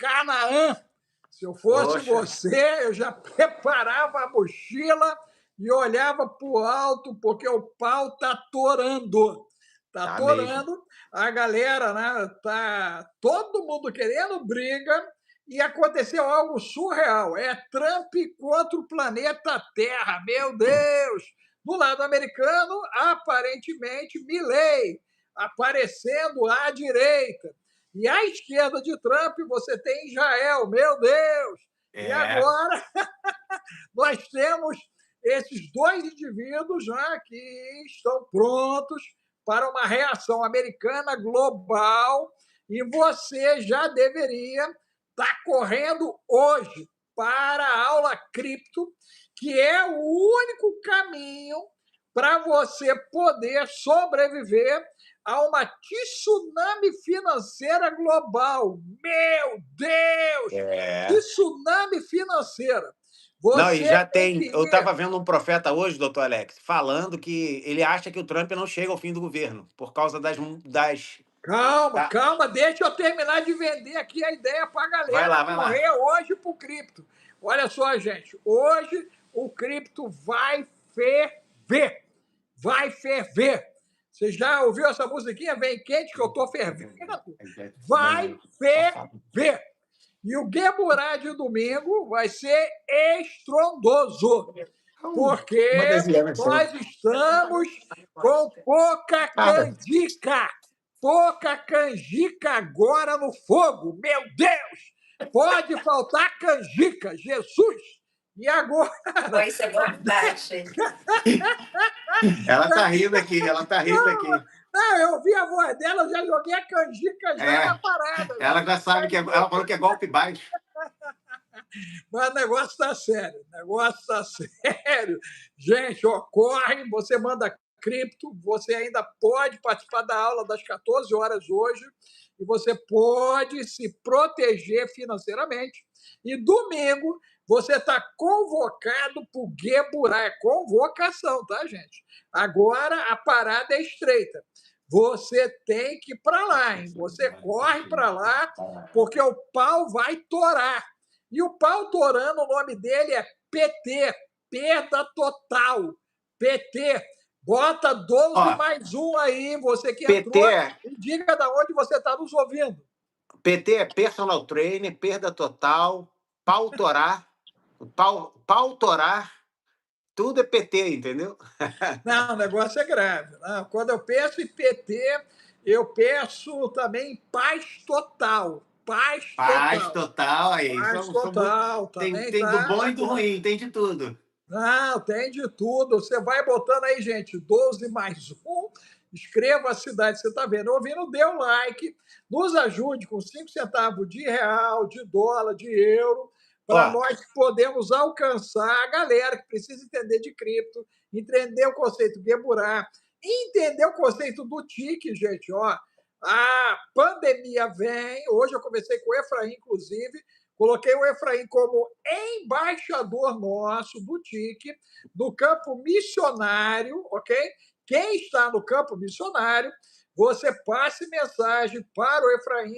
Canaã. Se eu fosse Poxa. você, eu já preparava a mochila e olhava para o alto, porque o pau está torando. Está Tá mesmo. torando. A galera, né? Tá todo mundo querendo briga e aconteceu algo surreal. É Trump contra o planeta Terra. Meu Deus! Do lado americano, aparentemente, Milley aparecendo à direita. E à esquerda de Trump, você tem Israel. Meu Deus! E É. agora nós temos esses dois indivíduos, né, que estão prontos para uma reação americana global e você já deveria estar correndo hoje para a aula cripto, que é o único caminho para você poder sobreviver a uma tsunami financeira global. Meu Deus! É. Tsunami financeira. Não, e Você já tem que tem. Eu ir. estava vendo um profeta hoje, doutor Alex, falando que ele acha que o Trump não chega ao fim do governo, por causa das. Calma, da- calma, deixa eu terminar de vender aqui a ideia para a Vai galera lá, vai lá. correr hoje para o cripto. Olha só, gente, hoje o cripto vai ferver. Vai ferver. Você já ouviu essa musiquinha? Vem quente que eu estou fervendo. Vai ferver. E o Geburá de domingo vai ser estrondoso, Uma porque desiana seu. nós estamos com pouca Nada. canjica. Pouca canjica agora no fogo. Meu Deus! Pode faltar canjica, Jesus! E agora? Isso é verdade. Ela tá rindo aqui, ela tá rindo aqui. Não, eu ouvi a voz dela, eu já joguei a canjica já na parada. Ela já sabe que ela falou que é golpe baixo. Mas o negócio está sério, o negócio está sério. Gente, ó, corre, você manda cripto, você ainda pode participar da aula das 14 horas hoje e você pode se proteger financeiramente. E domingo você está convocado para o Geburá, é convocação, tá, gente? Agora a parada é estreita. Você tem que ir para lá, hein? Você corre para lá, porque o pau vai torar. E o pau torando, o nome dele é PT, perda total. PT. Bota 12 Ó, mais um aí, você que PT entrou, e diga de onde você está nos ouvindo. PT é personal trainer, perda total, pau torar, pau torar, tudo é PT, entendeu? Não, o negócio é grave. Não, quando eu penso em PT, eu penso também em paz total. Paz Paz total. total, aí. Paz São muito... total tem, também tem do bom tá. e do ruim, tem de tudo. Não, tem de tudo. Você vai botando aí, gente, 12 mais um. Escreva a cidade que você está vendo. Ouvindo, dê um like. Nos ajude com 5 centavos de real, de dólar, de euro, para Ó, nós podermos alcançar a galera que precisa entender de cripto, entender o conceito de Geburá, entender o conceito do TIC, gente. Ó, a pandemia vem. Hoje eu conversei com o Efraim, inclusive. Coloquei o Efraim como embaixador nosso do TIC, do campo missionário, ok? Quem está no campo missionário, você passe mensagem para o Efraim,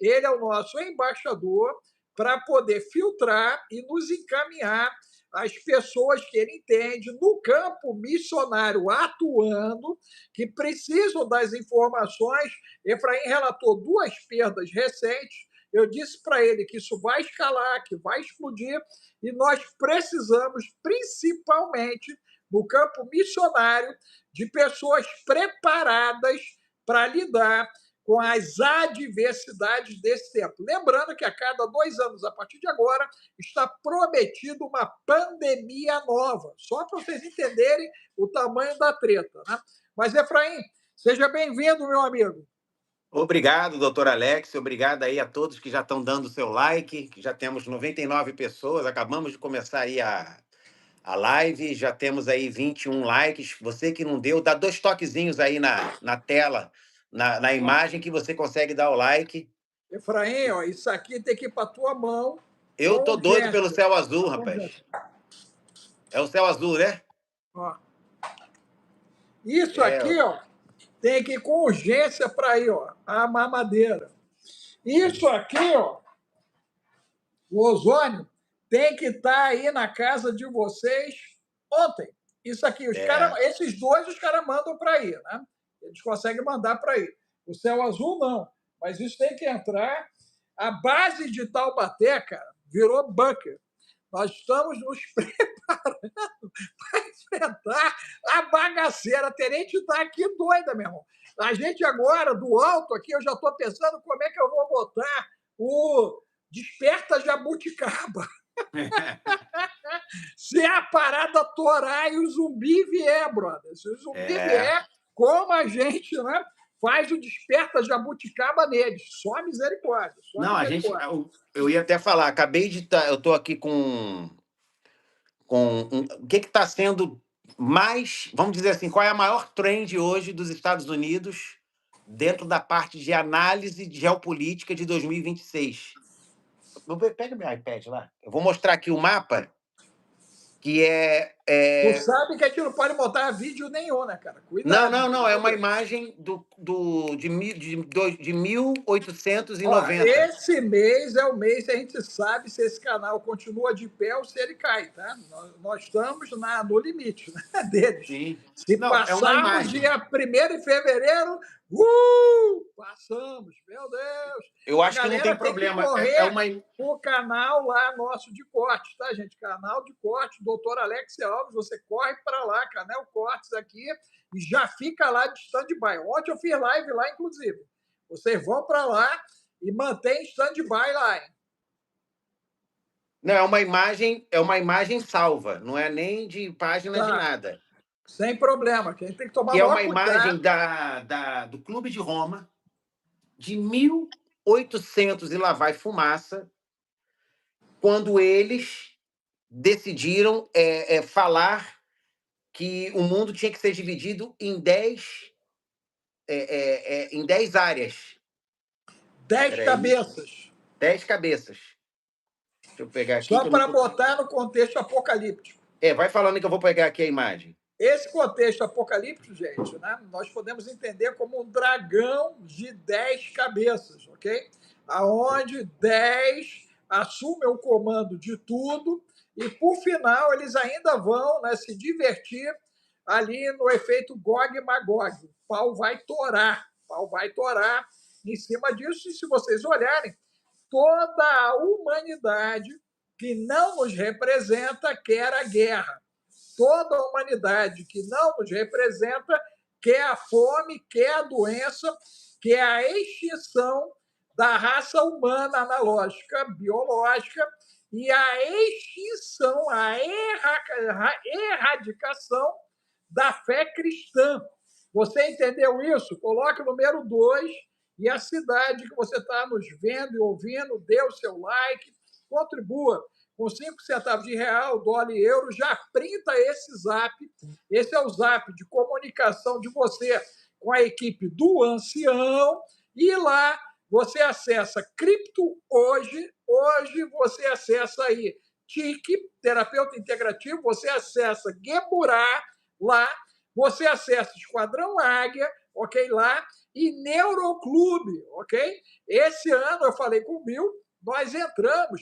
ele é o nosso embaixador, para poder filtrar e nos encaminhar as pessoas que ele entende no campo missionário atuando, que precisam das informações. Efraim relatou 2 perdas recentes. Eu disse para ele que isso vai escalar, que vai explodir, e nós precisamos, principalmente no campo missionário, de pessoas preparadas para lidar com as adversidades desse tempo. Lembrando que a cada 2 anos, a partir de agora, está prometido uma pandemia nova, só para vocês entenderem o tamanho da treta, né? Mas, Efraim, seja bem-vindo, meu amigo. obrigado, doutor Alex. Obrigado aí a todos que já estão dando o seu like, que já temos 99 pessoas. Acabamos de começar aí a live, já temos aí 21 likes. Você que não deu, dá 2 toquezinhos aí na tela, na imagem, que você consegue dar o like. Efraim, ó, isso aqui tem que ir para tua mão. Eu tô doido pelo céu azul, rapaz. É o céu azul, né? Ó. Isso aqui, ó, tem que ir com urgência para ir, ó, a mamadeira. Isso aqui, ó, O ozônio tem que estar aí na casa de vocês ontem. Isso aqui, esses dois os caras mandam para aí, né? Eles conseguem mandar para aí. O céu azul, não. Mas isso tem que entrar. A base de Taubaté, cara, virou bunker. Nós estamos nos preparando para enfrentar a bagaceira. A Tenente está aqui doida, meu irmão. A gente agora, do alto aqui, eu já estou pensando como é que eu vou botar o Desperta Jabuticaba. Se a parada torar e o zumbi vier, brother. Se o zumbi vier, como a gente, né, faz o Desperta Jabuticaba neles. Só misericórdia. Não, misericórdia. Eu ia até falar, acabei de eu estou aqui com o que está sendo mais, vamos dizer assim, qual é a maior trend hoje dos Estados Unidos dentro da parte de análise de geopolítica de 2026. Pega meu iPad lá. Eu vou mostrar aqui o mapa, que Tu sabe que a gente não pode botar vídeo nenhum, né, cara? Cuidado. Não. É uma imagem de 1890. Ó, esse mês é o mês que a gente sabe se esse canal continua de pé ou se ele cai, tá? Nós estamos no limite, né, deles. Sim. Se passarmos dia 1º de fevereiro, passamos, meu Deus. Eu acho que não tem problema. O canal lá nosso de cortes, tá, gente? Canal de cortes, doutor Alex Alves, você corre para lá, canal Cortes aqui, e já fica lá de stand-by. Ontem eu fiz live lá, inclusive. Vocês vão para lá e mantém stand-by lá, hein? Não, é uma imagem salva, não é nem de página de nada. Sem problema, que a gente tem que tomar é uma imagem do Clube de Roma, de 1800 e lá vai fumaça, quando eles decidiram falar que o mundo tinha que ser dividido em 10 áreas. 10 cabeças. 10 cabeças. Deixa eu pegar aqui. Só para botar no contexto apocalíptico. Vai falando que eu vou pegar aqui a imagem. Esse contexto apocalíptico, gente, né, nós podemos entender como um dragão de 10 cabeças, ok? Aonde 10 assumem o comando de tudo e, por final, eles ainda vão, né, se divertir ali no efeito Gog e Magog. O pau vai torar em cima disso. E se vocês olharem, toda a humanidade que não nos representa quer a guerra. Toda a humanidade que não nos representa quer a fome, quer a doença, quer a extinção da raça humana analógica, biológica, e a extinção, a erradicação da fé cristã. Você entendeu isso? Coloque o número 2 e a cidade que você está nos vendo e ouvindo, dê o seu like, contribua com 5 centavos de real, dólar e euro, já printa esse zap. Esse é o zap de comunicação de você com a equipe do Ancião. E lá você acessa Cripto Hoje. Hoje você acessa aí TIC, Terapeuta Integrativo. Você acessa Geburá lá. Você acessa Esquadrão Águia, ok? Lá. E Neuroclube, ok? Esse ano, eu falei com o Bill, nós entramos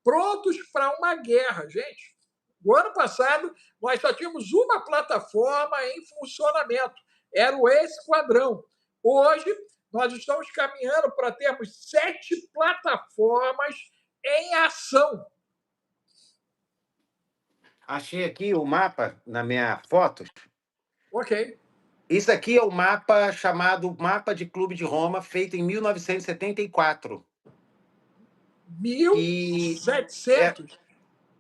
prontos para uma guerra, gente. No ano passado, nós só tínhamos uma plataforma em funcionamento. Era o Esquadrão. Hoje, nós estamos caminhando para termos 7 plataformas em ação. Achei aqui o mapa na minha foto. Ok. Isso aqui é o mapa chamado Mapa de Clube de Roma, feito em 1974. 1700?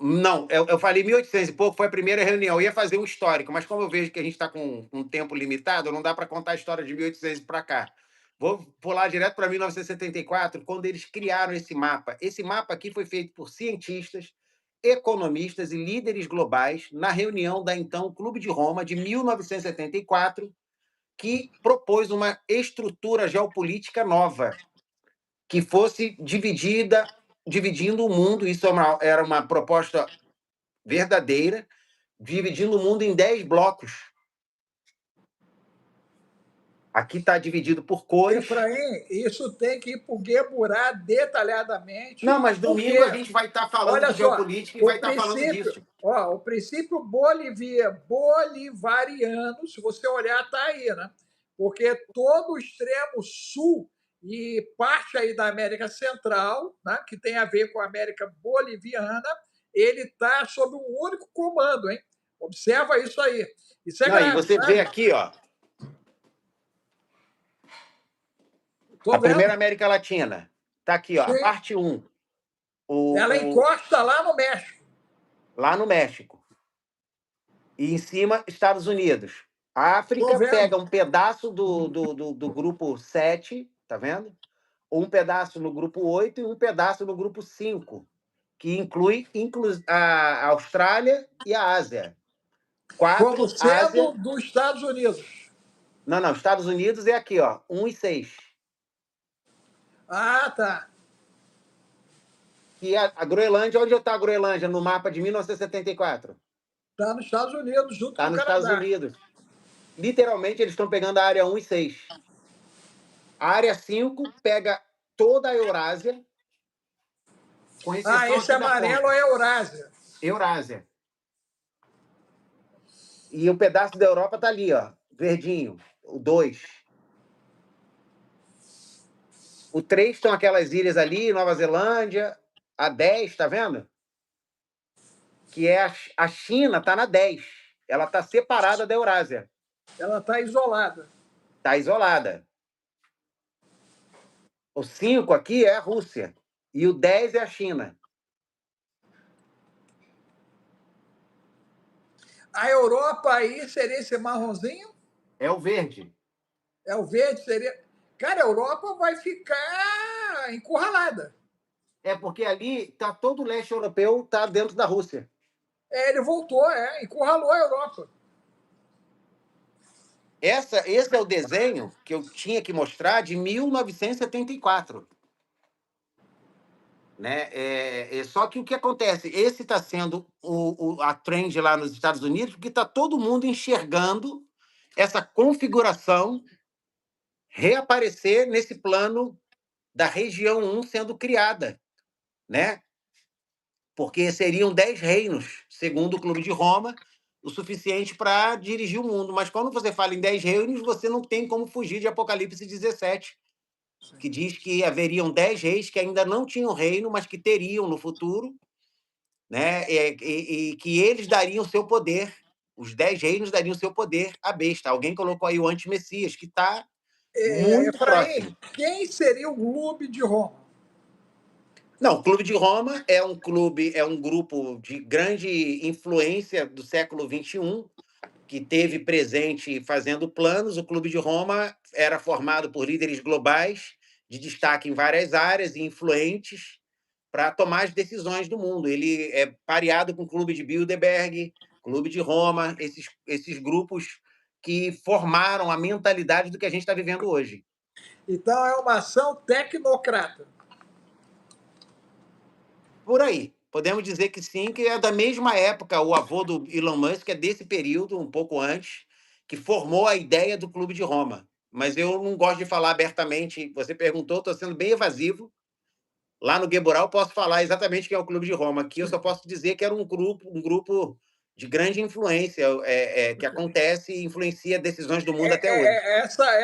Não, eu falei 1800 e pouco, foi a primeira reunião. Eu ia fazer um histórico, mas como eu vejo que a gente está com um tempo limitado, não dá para contar a história de 1800 para cá. Vou pular direto para 1974, quando eles criaram esse mapa. Esse mapa aqui foi feito por cientistas, economistas e líderes globais na reunião da então Clube de Roma de 1974, que propôs uma estrutura geopolítica nova, que fosse dividindo o mundo. Isso era uma proposta verdadeira, dividindo o mundo em 10 blocos. Aqui está dividido por cores. Efraim, isso tem que ir para o Gueburá detalhadamente. Não, mas domingo a gente vai estar falando Olha de só, geopolítica e vai estar falando disso. o princípio bolivariano, se você olhar, está aí, né? Porque todo o extremo sul e parte aí da América Central, né, que tem a ver com a América Boliviana, ele está sob um único comando, hein? Observa isso aí. Isso é Não, e grave, você sabe? vê aqui, ó. Tô A vendo. primeira América Latina. Está aqui, ó, a Sim. parte 1. Ela encosta lá no México. Lá no México. E em cima, Estados Unidos. A África pega um pedaço do grupo 7, tá vendo? Um pedaço no grupo 8 e um pedaço no grupo 5, que inclui a Austrália e a Ásia. 4, Como sendo Ásia... dos Estados Unidos. Não, Estados Unidos é aqui, ó, 1 e 6. Ah, tá. E a Groenlândia, onde está a Groenlândia no mapa de 1974? Está nos Estados Unidos, junto com Está o nos Canadá. Estados Unidos. Literalmente, eles estão pegando a área 1 e 6. A área 5 pega toda a Eurásia, com exceção esse amarelo é Eurásia. Eurásia. E o pedaço da Europa está ali, ó, verdinho, o 2. O 3 estão aquelas ilhas ali, Nova Zelândia. A 10, tá vendo? Que é a China, está na 10. Ela está separada da Eurásia. Ela está isolada. Está isolada. O 5 aqui é a Rússia. E o 10 é a China. A Europa aí seria esse marronzinho? É o verde. É o verde? Seria. Cara, a Europa vai ficar encurralada. É porque ali tá todo o leste europeu tá dentro da Rússia. Ele voltou, encurralou a Europa. Esse é o desenho que eu tinha que mostrar de 1974. Né? Só que o que acontece? Esse está sendo a trend lá nos Estados Unidos, porque está todo mundo enxergando essa configuração reaparecer nesse plano da região 1 sendo criada, né? Porque seriam 10 reinos, segundo o Clube de Roma, o suficiente para dirigir o mundo. Mas quando você fala em 10 reinos, você não tem como fugir de Apocalipse 17, que diz que haveriam 10 reis que ainda não tinham reino, mas que teriam no futuro, né? E que eles dariam seu poder, os 10 reinos dariam seu poder à besta. Alguém colocou aí o anti-Messias, que está muito próximo. Quem seria o Clube de Roma? Não, o Clube de Roma é um grupo de grande influência do século XXI, que teve presente fazendo planos. O Clube de Roma era formado por líderes globais de destaque em várias áreas e influentes para tomar as decisões do mundo. Ele é pareado com o Clube de Bilderberg, Clube de Roma, esses grupos que formaram a mentalidade do que a gente está vivendo hoje. Então, é uma ação tecnocrata. Por aí. Podemos dizer que sim, que é da mesma época. O avô do Elon Musk é desse período, um pouco antes, que formou a ideia do Clube de Roma. Mas eu não gosto de falar abertamente. Você perguntou, estou sendo bem evasivo. Lá no Guebural eu posso falar exatamente quem é o Clube de Roma. Aqui eu só posso dizer que era um grupo de grande influência, que acontece e influencia decisões do mundo até hoje.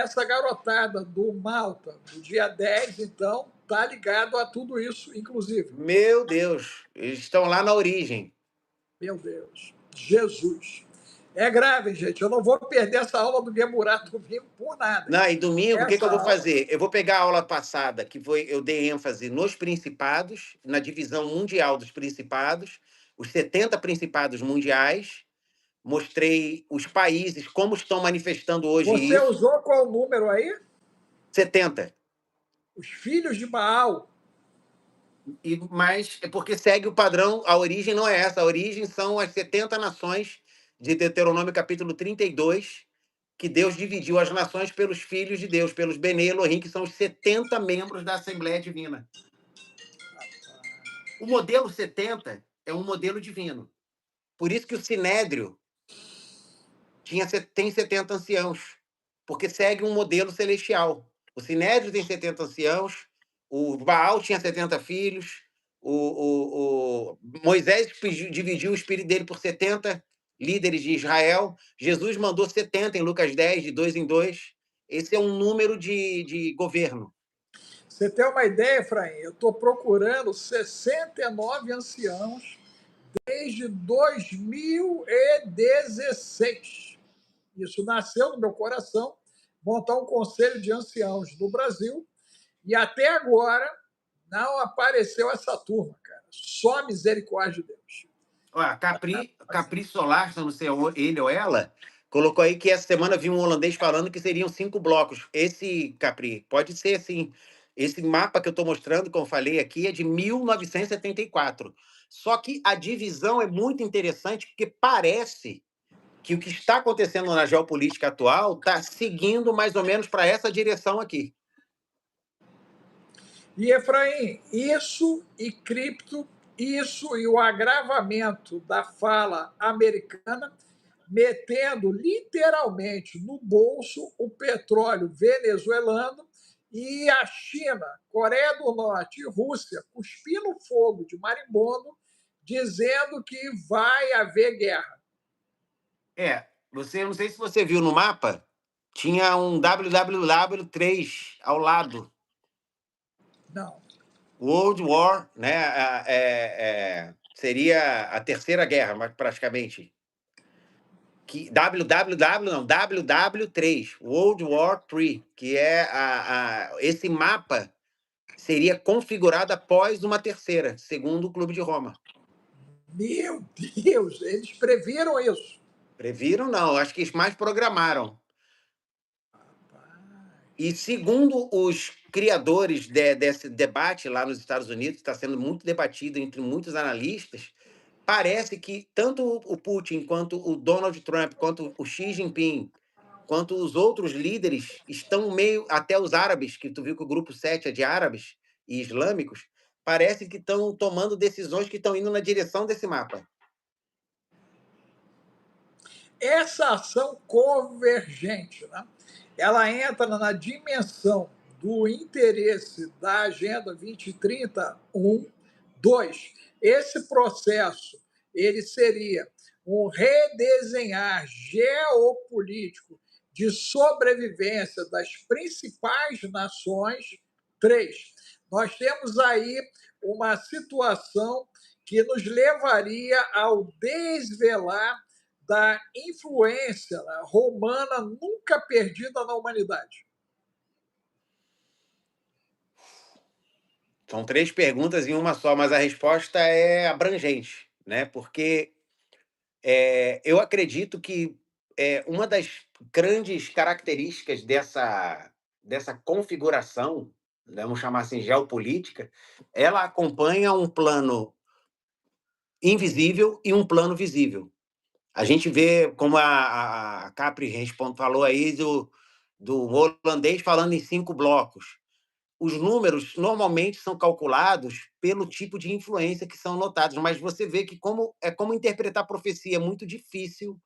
Essa garotada do Malta, do dia 10, então, tá ligado a tudo isso, inclusive. Meu Deus, eles estão lá na origem. Meu Deus, Jesus. É grave, gente. Eu não vou perder essa aula do Gueburá domingo por nada. Não, e domingo, o que eu vou fazer? Eu vou pegar a aula passada, que eu dei ênfase nos principados, na divisão mundial dos principados, os 70 principados mundiais, mostrei os países, como estão manifestando hoje Você isso. usou qual número aí? 70. Os filhos de Baal. Mas é porque segue o padrão, a origem não é essa, a origem são as 70 nações de Deuteronômio capítulo 32, que Deus dividiu as nações pelos filhos de Deus, pelos Bene Elohim, que são os 70 membros da Assembleia Divina. O modelo 70 é um modelo divino. Por isso que o Sinédrio tem 70 anciãos. porque segue um modelo celestial. O Sinédrio tem 70 anciãos, o Baal tinha 70 filhos, o Moisés dividiu o espírito dele por 70 líderes de Israel, Jesus mandou 70 em Lucas 10, de 2 em 2. Esse é um número de governo. Você tem uma ideia, Efraim? Eu estou procurando 69 anciãos desde 2016. Isso nasceu no meu coração, montar um conselho de anciãos no Brasil, e até agora não apareceu essa turma, cara. Só a misericórdia de Deus. Ó, Capri Solar, não sei ele ou ela, colocou aí que essa semana viu um holandês falando que seriam 5 blocos. Esse, Capri, pode ser assim. Esse mapa que eu estou mostrando, como eu falei aqui, é de 1974. Só que a divisão é muito interessante, porque parece que o que está acontecendo na geopolítica atual está seguindo mais ou menos para essa direção aqui. E, Efraim, isso e cripto, isso e o agravamento da fala americana, metendo literalmente no bolso o petróleo venezuelano, e a China, Coreia do Norte e Rússia cuspindo fogo de marimbondo, dizendo que vai haver guerra. Não sei se você viu no mapa, tinha um WWW3 ao lado. Não. World War, né? Seria a Terceira Guerra, mas praticamente. Que WWW não, WW3, World War III, que é esse mapa seria configurado após uma terceira, segundo o Clube de Roma. Meu Deus, eles previram isso. Previram, não, acho que eles mais programaram. E segundo os criadores desse debate lá nos Estados Unidos, está sendo muito debatido entre muitos analistas, parece que tanto o Putin, quanto o Donald Trump, quanto o Xi Jinping, quanto os outros líderes estão meio, até os árabes, que tu viu que o grupo 7 é de árabes e islâmicos, parece que estão tomando decisões que estão indo na direção desse mapa. Essa ação convergente, né? Ela entra na dimensão do interesse da Agenda 2030, 2. Esse processo ele seria um redesenhar geopolítico de sobrevivência das principais nações. 3. Nós temos aí uma situação que nos levaria ao desvelar da influência romana nunca perdida na humanidade. São 3 perguntas em uma só, mas a resposta é abrangente, né? Porque eu acredito que uma das grandes características dessa configuração, vamos chamar assim, geopolítica, ela acompanha um plano invisível e um plano visível. A gente vê, como a Capri falou aí, do holandês falando em 5 blocos. Os números normalmente são calculados pelo tipo de influência que são notados, mas você vê que como interpretar profecia é muito difícil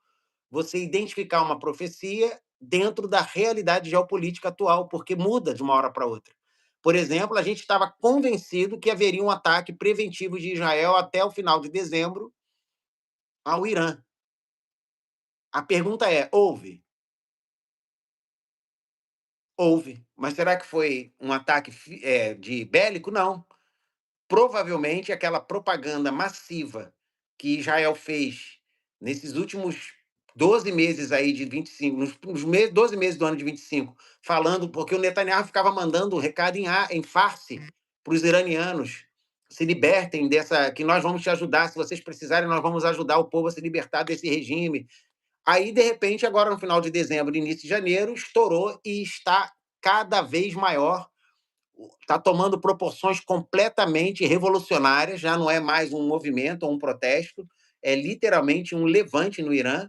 você identificar uma profecia dentro da realidade geopolítica atual, porque muda de uma hora para outra. Por exemplo, a gente estava convencido que haveria um ataque preventivo de Israel até o final de dezembro ao Irã. A pergunta é: houve? Houve. Mas será que foi um ataque de bélico? Não. Provavelmente aquela propaganda massiva que Israel fez nesses últimos 12 meses aí de 25, nos 12 meses do ano de 25, falando, porque o Netanyahu ficava mandando um recado em farce para os iranianos: se libertem dessa, que nós vamos te ajudar, se vocês precisarem, nós vamos ajudar o povo a se libertar desse regime. Aí, de repente, agora no final de dezembro, início de janeiro, estourou e está cada vez maior, está tomando proporções completamente revolucionárias, já não é mais um movimento ou um protesto, é literalmente um levante no Irã,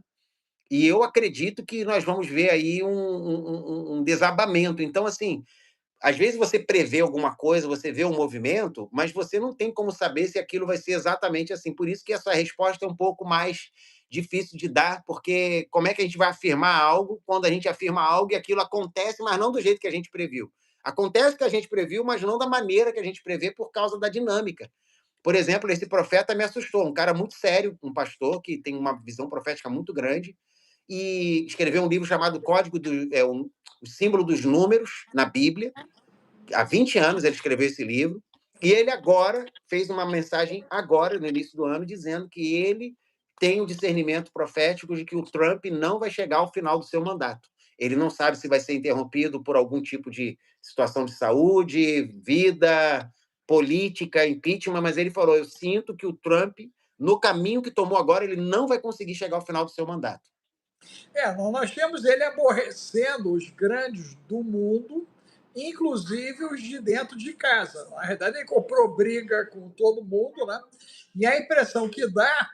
e eu acredito que nós vamos ver aí um desabamento. Então, assim, às vezes você prevê alguma coisa, você vê um movimento, mas você não tem como saber se aquilo vai ser exatamente assim. Por isso que essa resposta é um pouco mais difícil de dar, porque como é que a gente vai afirmar algo quando a gente afirma algo e aquilo acontece, mas não do jeito que a gente previu? Acontece o que a gente previu, mas não da maneira que a gente prevê por causa da dinâmica. Por exemplo, esse profeta me assustou, um cara muito sério, um pastor que tem uma visão profética muito grande, e escreveu um livro chamado Código o Símbolo dos Números na Bíblia. Há 20 anos ele escreveu esse livro, e ele agora fez uma mensagem agora, no início do ano, dizendo que ele tem o discernimento profético de que o Trump não vai chegar ao final do seu mandato. Ele não sabe se vai ser interrompido por algum tipo de situação de saúde, vida, política, impeachment, mas ele falou, eu sinto que o Trump, no caminho que tomou agora, ele não vai conseguir chegar ao final do seu mandato. Nós temos ele aborrecendo os grandes do mundo, inclusive os de dentro de casa. Na verdade, ele comprou briga com todo mundo, né? E a impressão que dá,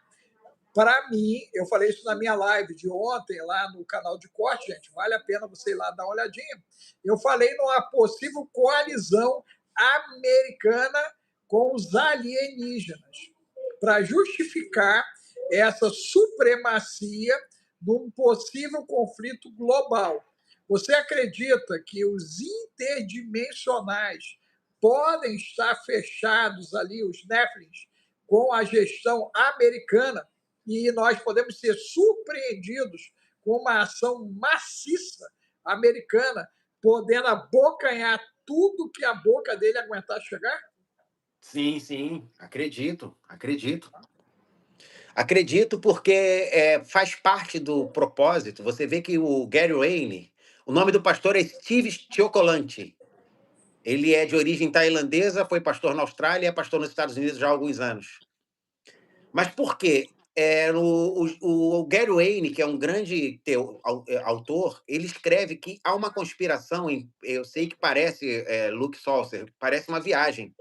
para mim, eu falei isso na minha live de ontem, lá no canal de corte, gente, vale a pena você ir lá dar uma olhadinha. Eu falei numa possível coalizão americana com os alienígenas, para justificar essa supremacia num possível conflito global. Você acredita que os interdimensionais podem estar fechados ali, os Nephilims, com a gestão americana, e nós podemos ser surpreendidos com uma ação maciça americana, podendo abocanhar tudo que a boca dele aguentar chegar? Sim, sim, acredito, acredito. Acredito porque faz parte do propósito. Você vê que o Gary Wayne, o nome do pastor é Steve Chocolante. Ele é de origem tailandesa, foi pastor na Austrália e é pastor nos Estados Unidos já há alguns anos. Mas por quê? O Gary Wayne, que é um grande autor, ele escreve que há uma conspiração, eu sei que parece Luke Saucer, parece uma viagem,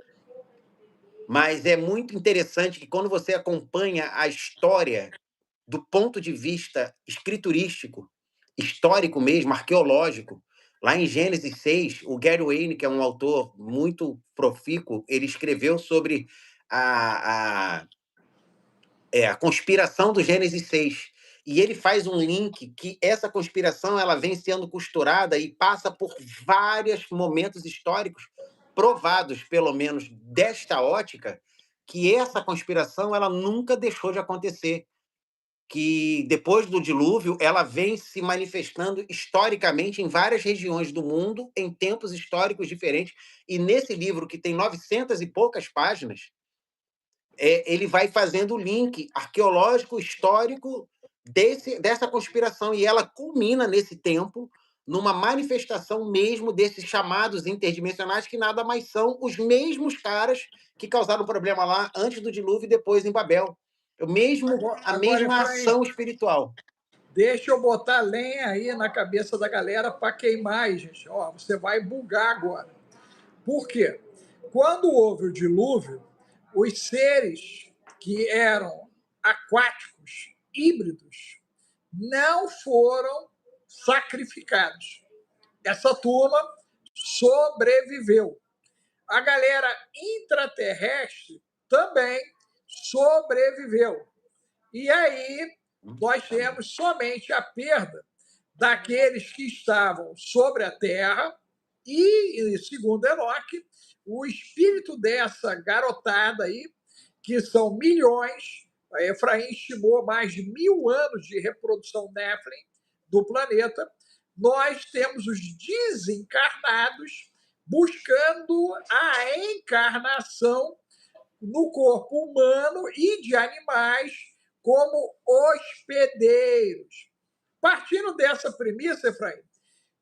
mas é muito interessante que quando você acompanha a história do ponto de vista escriturístico, histórico mesmo, arqueológico, lá em Gênesis 6, o Gary Wayne, que é um autor muito profícuo, ele escreveu sobre a conspiração do Gênesis 6. E ele faz um link que essa conspiração ela vem sendo costurada e passa por vários momentos históricos provados, pelo menos desta ótica, que essa conspiração ela nunca deixou de acontecer, que depois do dilúvio ela vem se manifestando historicamente em várias regiões do mundo, em tempos históricos diferentes. E nesse livro, que tem 900 e poucas páginas, ele vai fazendo o link arqueológico, histórico dessa conspiração, e ela culmina nesse tempo numa manifestação mesmo desses chamados interdimensionais, que nada mais são os mesmos caras que causaram problema lá antes do dilúvio e depois em Babel. A mesma ação espiritual. Deixa eu botar lenha aí na cabeça da galera para queimar, gente. Você vai bugar agora. Por quê? Quando houve o dilúvio, os seres que eram aquáticos, híbridos, não foram sacrificados. Essa turma sobreviveu. A galera intraterrestre também sobreviveu. E aí nós temos somente a perda daqueles que estavam sobre a terra e, segundo Enoque, o espírito dessa garotada aí, que são milhões, a Efraim estimou mais de 1000 anos de reprodução Nephilim do planeta, nós temos os desencarnados buscando a encarnação no corpo humano e de animais como hospedeiros. Partindo dessa premissa, Efraim,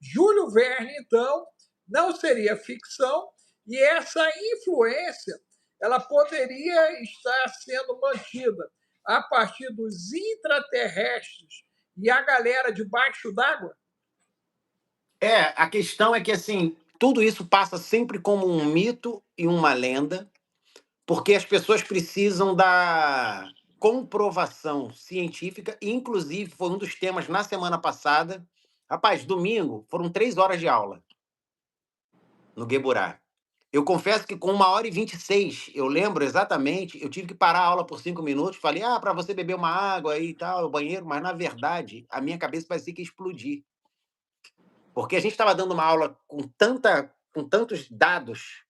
Júlio Verne, então, não seria ficção, e essa influência ela poderia estar sendo mantida a partir dos intraterrestres e a galera debaixo d'água? A questão é que assim, tudo isso passa sempre como um mito e uma lenda, porque as pessoas precisam da comprovação científica, e inclusive foi um dos temas na semana passada. Rapaz, domingo foram 3 horas de aula no Gueburá. Eu confesso que com 1h26, eu lembro exatamente, eu tive que parar a aula por 5 minutos, falei, para você beber uma água aí e tal, o banheiro, mas na verdade, a minha cabeça parecia que ia explodir. Porque a gente estava dando uma aula com tantos dados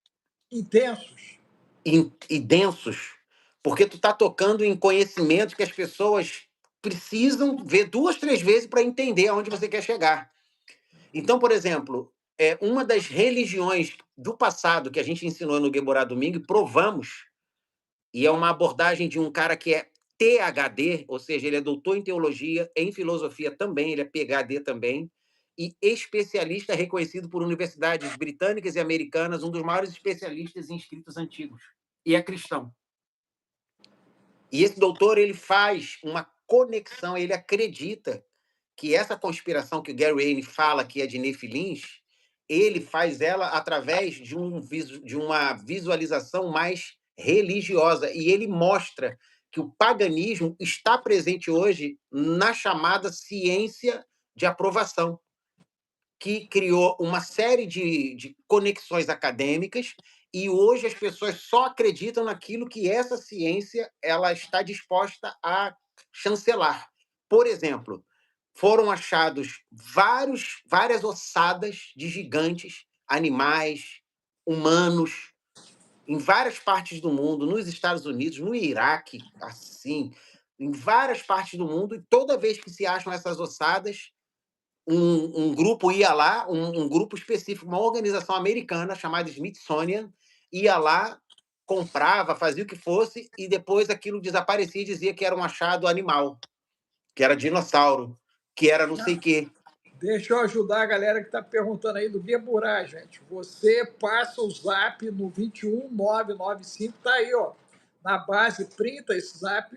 Intensos. e densos, porque tu está tocando em conhecimentos que as pessoas precisam ver 2, 3 vezes para entender aonde você quer chegar. Então, por exemplo, uma das religiões do passado que a gente ensinou no Gueborá Domingo, e provamos, e é uma abordagem de um cara que é THD, ou seja, ele é doutor em teologia, em filosofia também, ele é PhD também, e especialista reconhecido por universidades britânicas e americanas, um dos maiores especialistas em escritos antigos, e é cristão. E esse doutor, ele faz uma conexão, ele acredita que essa conspiração que o Gary Haney fala que é de Nefilins, ele faz ela através de uma visualização mais religiosa. E ele mostra que o paganismo está presente hoje na chamada ciência de aprovação, que criou uma série de conexões acadêmicas e hoje as pessoas só acreditam naquilo que essa ciência ela está disposta a chancelar. Por exemplo, foram achados várias ossadas de gigantes, animais, humanos, em várias partes do mundo, nos Estados Unidos, no Iraque, assim, em várias partes do mundo, e toda vez que se acham essas ossadas, um grupo ia lá, um grupo específico, uma organização americana chamada Smithsonian, ia lá, comprava, fazia o que fosse, e depois aquilo desaparecia e dizia que era um achado animal, que era dinossauro, que era não sei o quê. Deixa eu ajudar a galera que está perguntando aí do Gueburá, gente. Você passa o zap no 21995, tá aí, ó. Na base, printa esse zap,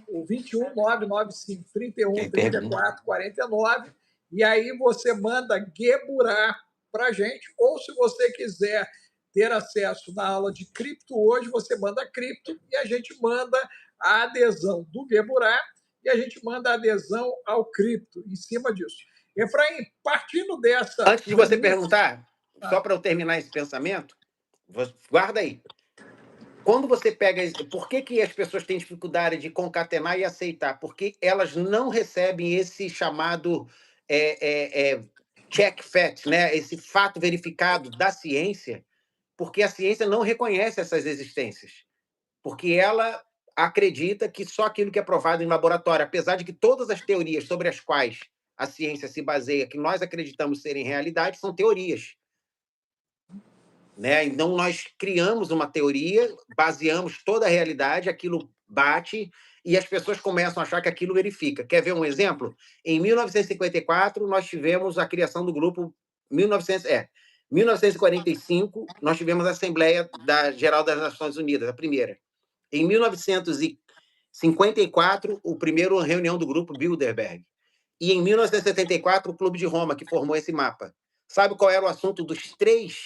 o 21995 31 34 49, e aí você manda Gueburá para gente, ou se você quiser ter acesso na aula de cripto hoje, você manda cripto e a gente manda a adesão do Gueburá e a gente manda a adesão ao cripto em cima disso. Efraim, partindo dessa. Antes de você perguntar, só para eu terminar esse pensamento, guarda aí. Quando você pega. Por que as pessoas têm dificuldade de concatenar e aceitar? Porque elas não recebem esse chamado check fact, né? Esse fato verificado da ciência, porque a ciência não reconhece essas existências. Porque ela acredita que só aquilo que é provado em laboratório, apesar de que todas as teorias sobre as quais a ciência se baseia, que nós acreditamos serem realidade, são teorias. Né? Então, nós criamos uma teoria, baseamos toda a realidade, aquilo bate, e as pessoas começam a achar que aquilo verifica. Quer ver um exemplo? Em 1954, nós tivemos a criação do grupo... 1945, nós tivemos a Assembleia Geral das Nações Unidas, a primeira. Em 1954, a primeira reunião do grupo Bilderberg. E em 1974, o Clube de Roma, que formou esse mapa. Sabe qual era o assunto dos 3?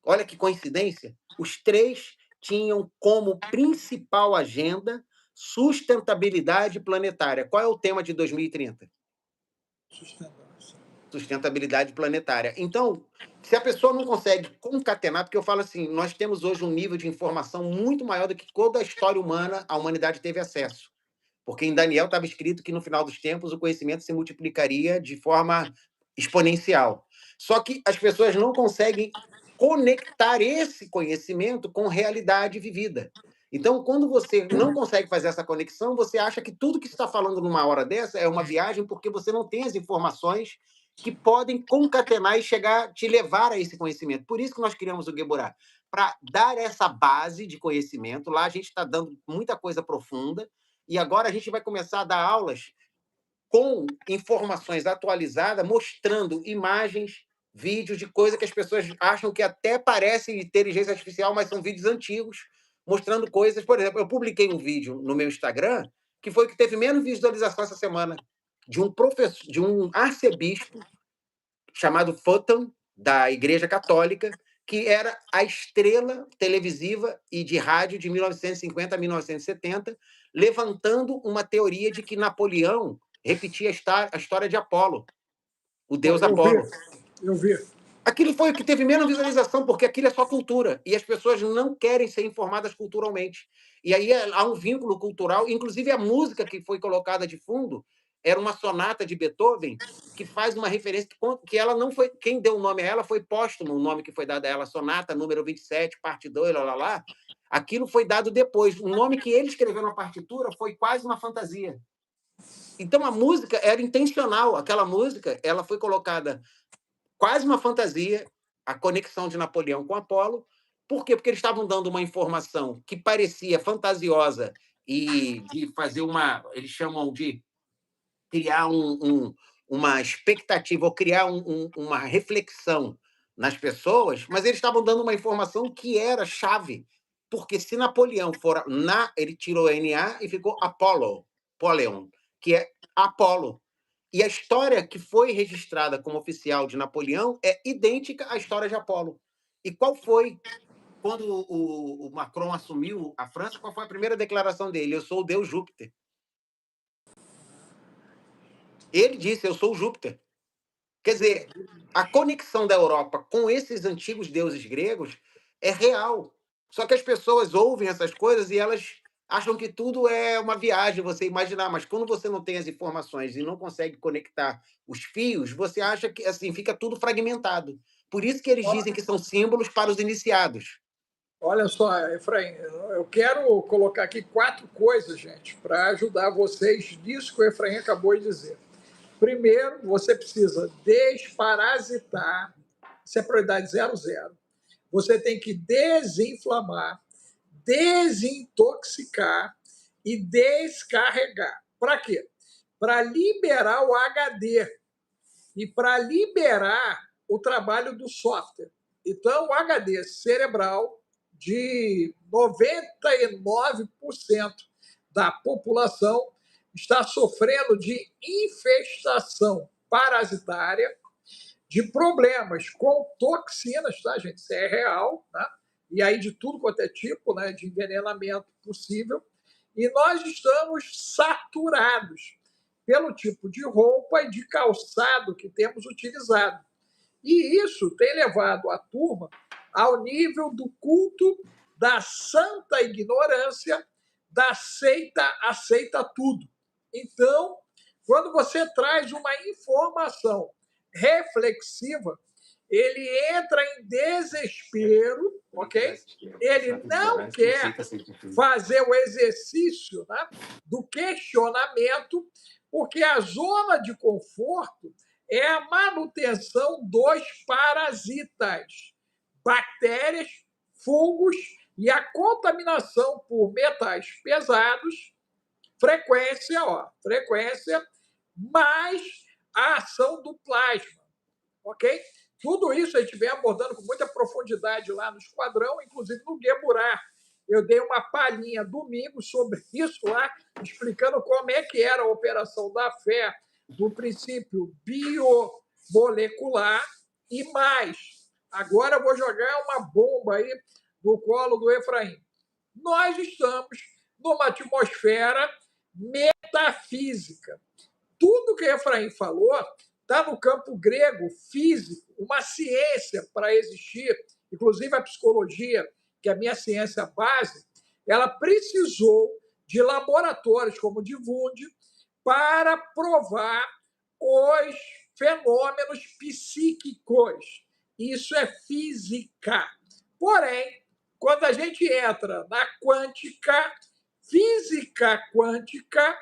Olha que coincidência. Os 3 tinham como principal agenda sustentabilidade planetária. Qual é o tema de 2030? Sustentabilidade planetária. Então, se a pessoa não consegue concatenar, porque eu falo assim, nós temos hoje um nível de informação muito maior do que toda a história humana, a humanidade teve acesso. Porque em Daniel estava escrito que no final dos tempos o conhecimento se multiplicaria de forma exponencial. Só que as pessoas não conseguem conectar esse conhecimento com realidade vivida. Então, quando você não consegue fazer essa conexão, você acha que tudo que você está falando numa hora dessa é uma viagem porque você não tem as informações que podem concatenar e te levar a esse conhecimento. Por isso que nós criamos o Gueburá, para dar essa base de conhecimento. Lá a gente está dando muita coisa profunda, e agora a gente vai começar a dar aulas com informações atualizadas, mostrando imagens, vídeos de coisas que as pessoas acham que até parecem inteligência artificial, mas são vídeos antigos, mostrando coisas. Por exemplo, eu publiquei um vídeo no meu Instagram, que foi o que teve menos visualização essa semana, de um arcebispo chamado Fulton, da Igreja Católica, que era a estrela televisiva e de rádio de 1950 a 1970, levantando uma teoria de que Napoleão repetia a história de Apolo, o deus Apolo. Eu vi. Aquilo foi o que teve menos visualização, porque aquilo é só cultura, e as pessoas não querem ser informadas culturalmente. E aí há um vínculo cultural, inclusive a música que foi colocada de fundo era uma sonata de Beethoven, que faz uma referência que ela não foi... Quem deu o nome a ela foi póstumo, o nome que foi dado a ela, sonata número 27, parte 2, lá. Aquilo foi dado depois. O nome que ele escreveu na partitura foi quase uma fantasia. Então, a música era intencional. Aquela música ela foi colocada quase uma fantasia, a conexão de Napoleão com Apolo. Por quê? Porque eles estavam dando uma informação que parecia fantasiosa e de fazer uma... Eles chamam de criar uma expectativa ou criar uma reflexão nas pessoas, mas eles estavam dando uma informação que era chave. Porque se Napoleão for ele tirou NA e ficou Apollon, que é Apolo. E a história que foi registrada como oficial de Napoleão é idêntica à história de Apolo. E qual foi, quando o Macron assumiu a França, qual foi a primeira declaração dele? Eu sou o deus Júpiter. Ele disse, eu sou o Júpiter. Quer dizer, a conexão da Europa com esses antigos deuses gregos é real. Só que as pessoas ouvem essas coisas e elas acham que tudo é uma viagem, você imaginar, mas quando você não tem as informações e não consegue conectar os fios, você acha que assim fica tudo fragmentado. Por isso que eles dizem que são símbolos para os iniciados. Olha só, Efraim, eu quero colocar aqui 4 coisas, gente, para ajudar vocês nisso que o Efraim acabou de dizer. Primeiro, você precisa desparasitar, isso é prioridade 00. Você tem que desinflamar, desintoxicar e descarregar. Para quê? Para liberar o HD e para liberar o trabalho do software. Então, o HD cerebral de 99% da população está sofrendo de infestação parasitária, de problemas com toxinas, tá, gente? Isso é real, tá? E aí de tudo quanto é tipo, né, de envenenamento possível. E nós estamos saturados pelo tipo de roupa e de calçado que temos utilizado. E isso tem levado a turma ao nível do culto da santa ignorância, da seita aceita tudo. Então, quando você traz uma informação reflexiva, ele entra em desespero, ok? Ele não quer fazer o exercício, né, do questionamento, porque a zona de conforto é a manutenção dos parasitas, bactérias, fungos e a contaminação por metais pesados, frequência, mais a ação do plasma, ok? Tudo isso a gente vem abordando com muita profundidade lá no Esquadrão, inclusive no Gueburá. Eu dei uma palhinha domingo sobre isso lá, explicando como é que era a operação da fé do princípio biomolecular e mais. Agora eu vou jogar uma bomba aí no colo do Efraim. Nós estamos numa atmosfera metafísica. Tudo que Efraim falou está no campo grego, físico, uma ciência para existir, inclusive a psicologia, que é a minha ciência base, ela precisou de laboratórios como o de Wundt para provar os fenômenos psíquicos. Isso é física. Porém, quando a gente entra na quântica, física quântica,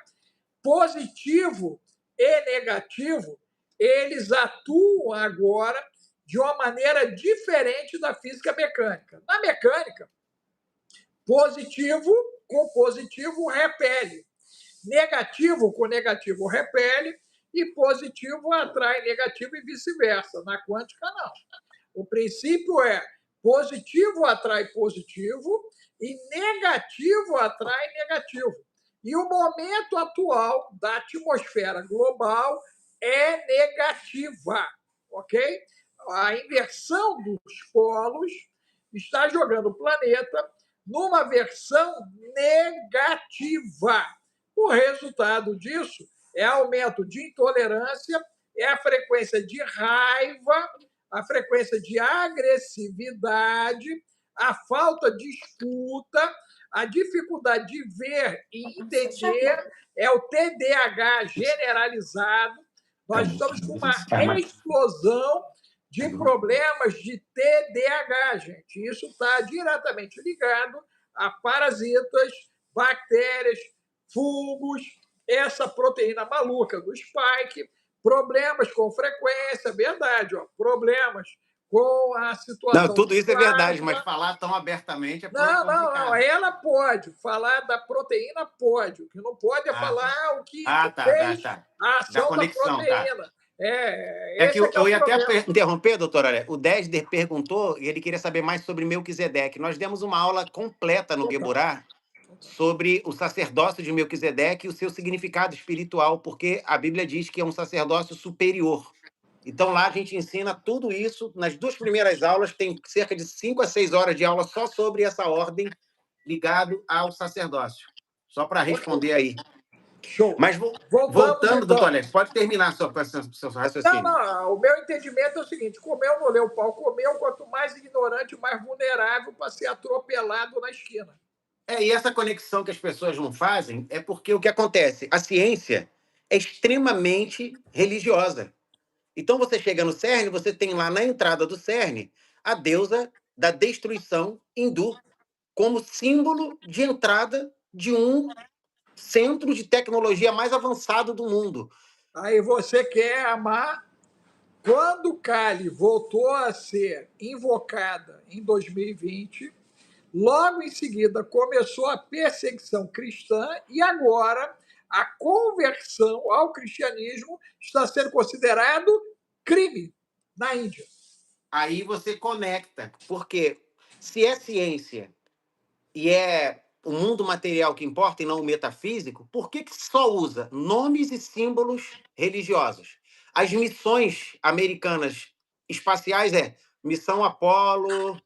positivo e negativo, eles atuam agora de uma maneira diferente da física mecânica. Na mecânica, positivo com positivo repele, negativo com negativo repele e positivo atrai negativo e vice-versa. Na quântica, não. O princípio é positivo atrai positivo e negativo atrai negativo. E o momento atual da atmosfera global é negativa, ok? A inversão dos polos está jogando o planeta numa versão negativa. O resultado disso é aumento de intolerância, é a frequência de raiva, a frequência de agressividade, a falta de escuta, a dificuldade de ver e entender, é o TDAH generalizado. Nós estamos com uma explosão de problemas de TDAH, gente. Isso está diretamente ligado a parasitas, bactérias, fungos, essa proteína maluca do spike, problemas com frequência, verdade, ó, problemas com a situação. Não, tudo isso é verdade, mas falar tão abertamente é não, complicado. não. Ela pode falar da proteína, pode. O que não pode é falar o que fez a ação da proteína. Tá. É que eu ia até interromper, doutora Aurélia. O Desder perguntou e ele queria saber mais sobre Melquisedeque. Nós demos uma aula completa no Gueburá sobre o sacerdócio de Melquisedeque e o seu significado espiritual, porque a Bíblia diz que é um sacerdócio superior. Então, lá a gente ensina tudo isso. Nas 2 primeiras aulas, tem cerca de 5 a 6 horas de aula só sobre essa ordem ligado ao sacerdócio. Só para responder aí. Show. Mas voltando, então, doutor Alex, pode terminar seu raciocínio. Não, o meu entendimento é o seguinte: comeu, não leu o pau, comeu, quanto mais ignorante, mais vulnerável para ser atropelado na esquina. E essa conexão que as pessoas não fazem é porque o que acontece? A ciência é extremamente religiosa. Então, você chega no CERN, você tem lá na entrada do CERN a deusa da destruição hindu, como símbolo de entrada de um centro de tecnologia mais avançado do mundo. Aí você quer amar. Quando Kali voltou a ser invocada em 2020, logo em seguida começou a perseguição cristã e agora a conversão ao cristianismo está sendo considerado crime na Índia. Aí você conecta, porque se é ciência e é o mundo material que importa e não o metafísico, por que só usa nomes e símbolos religiosos? As missões americanas espaciais Missão Apollo,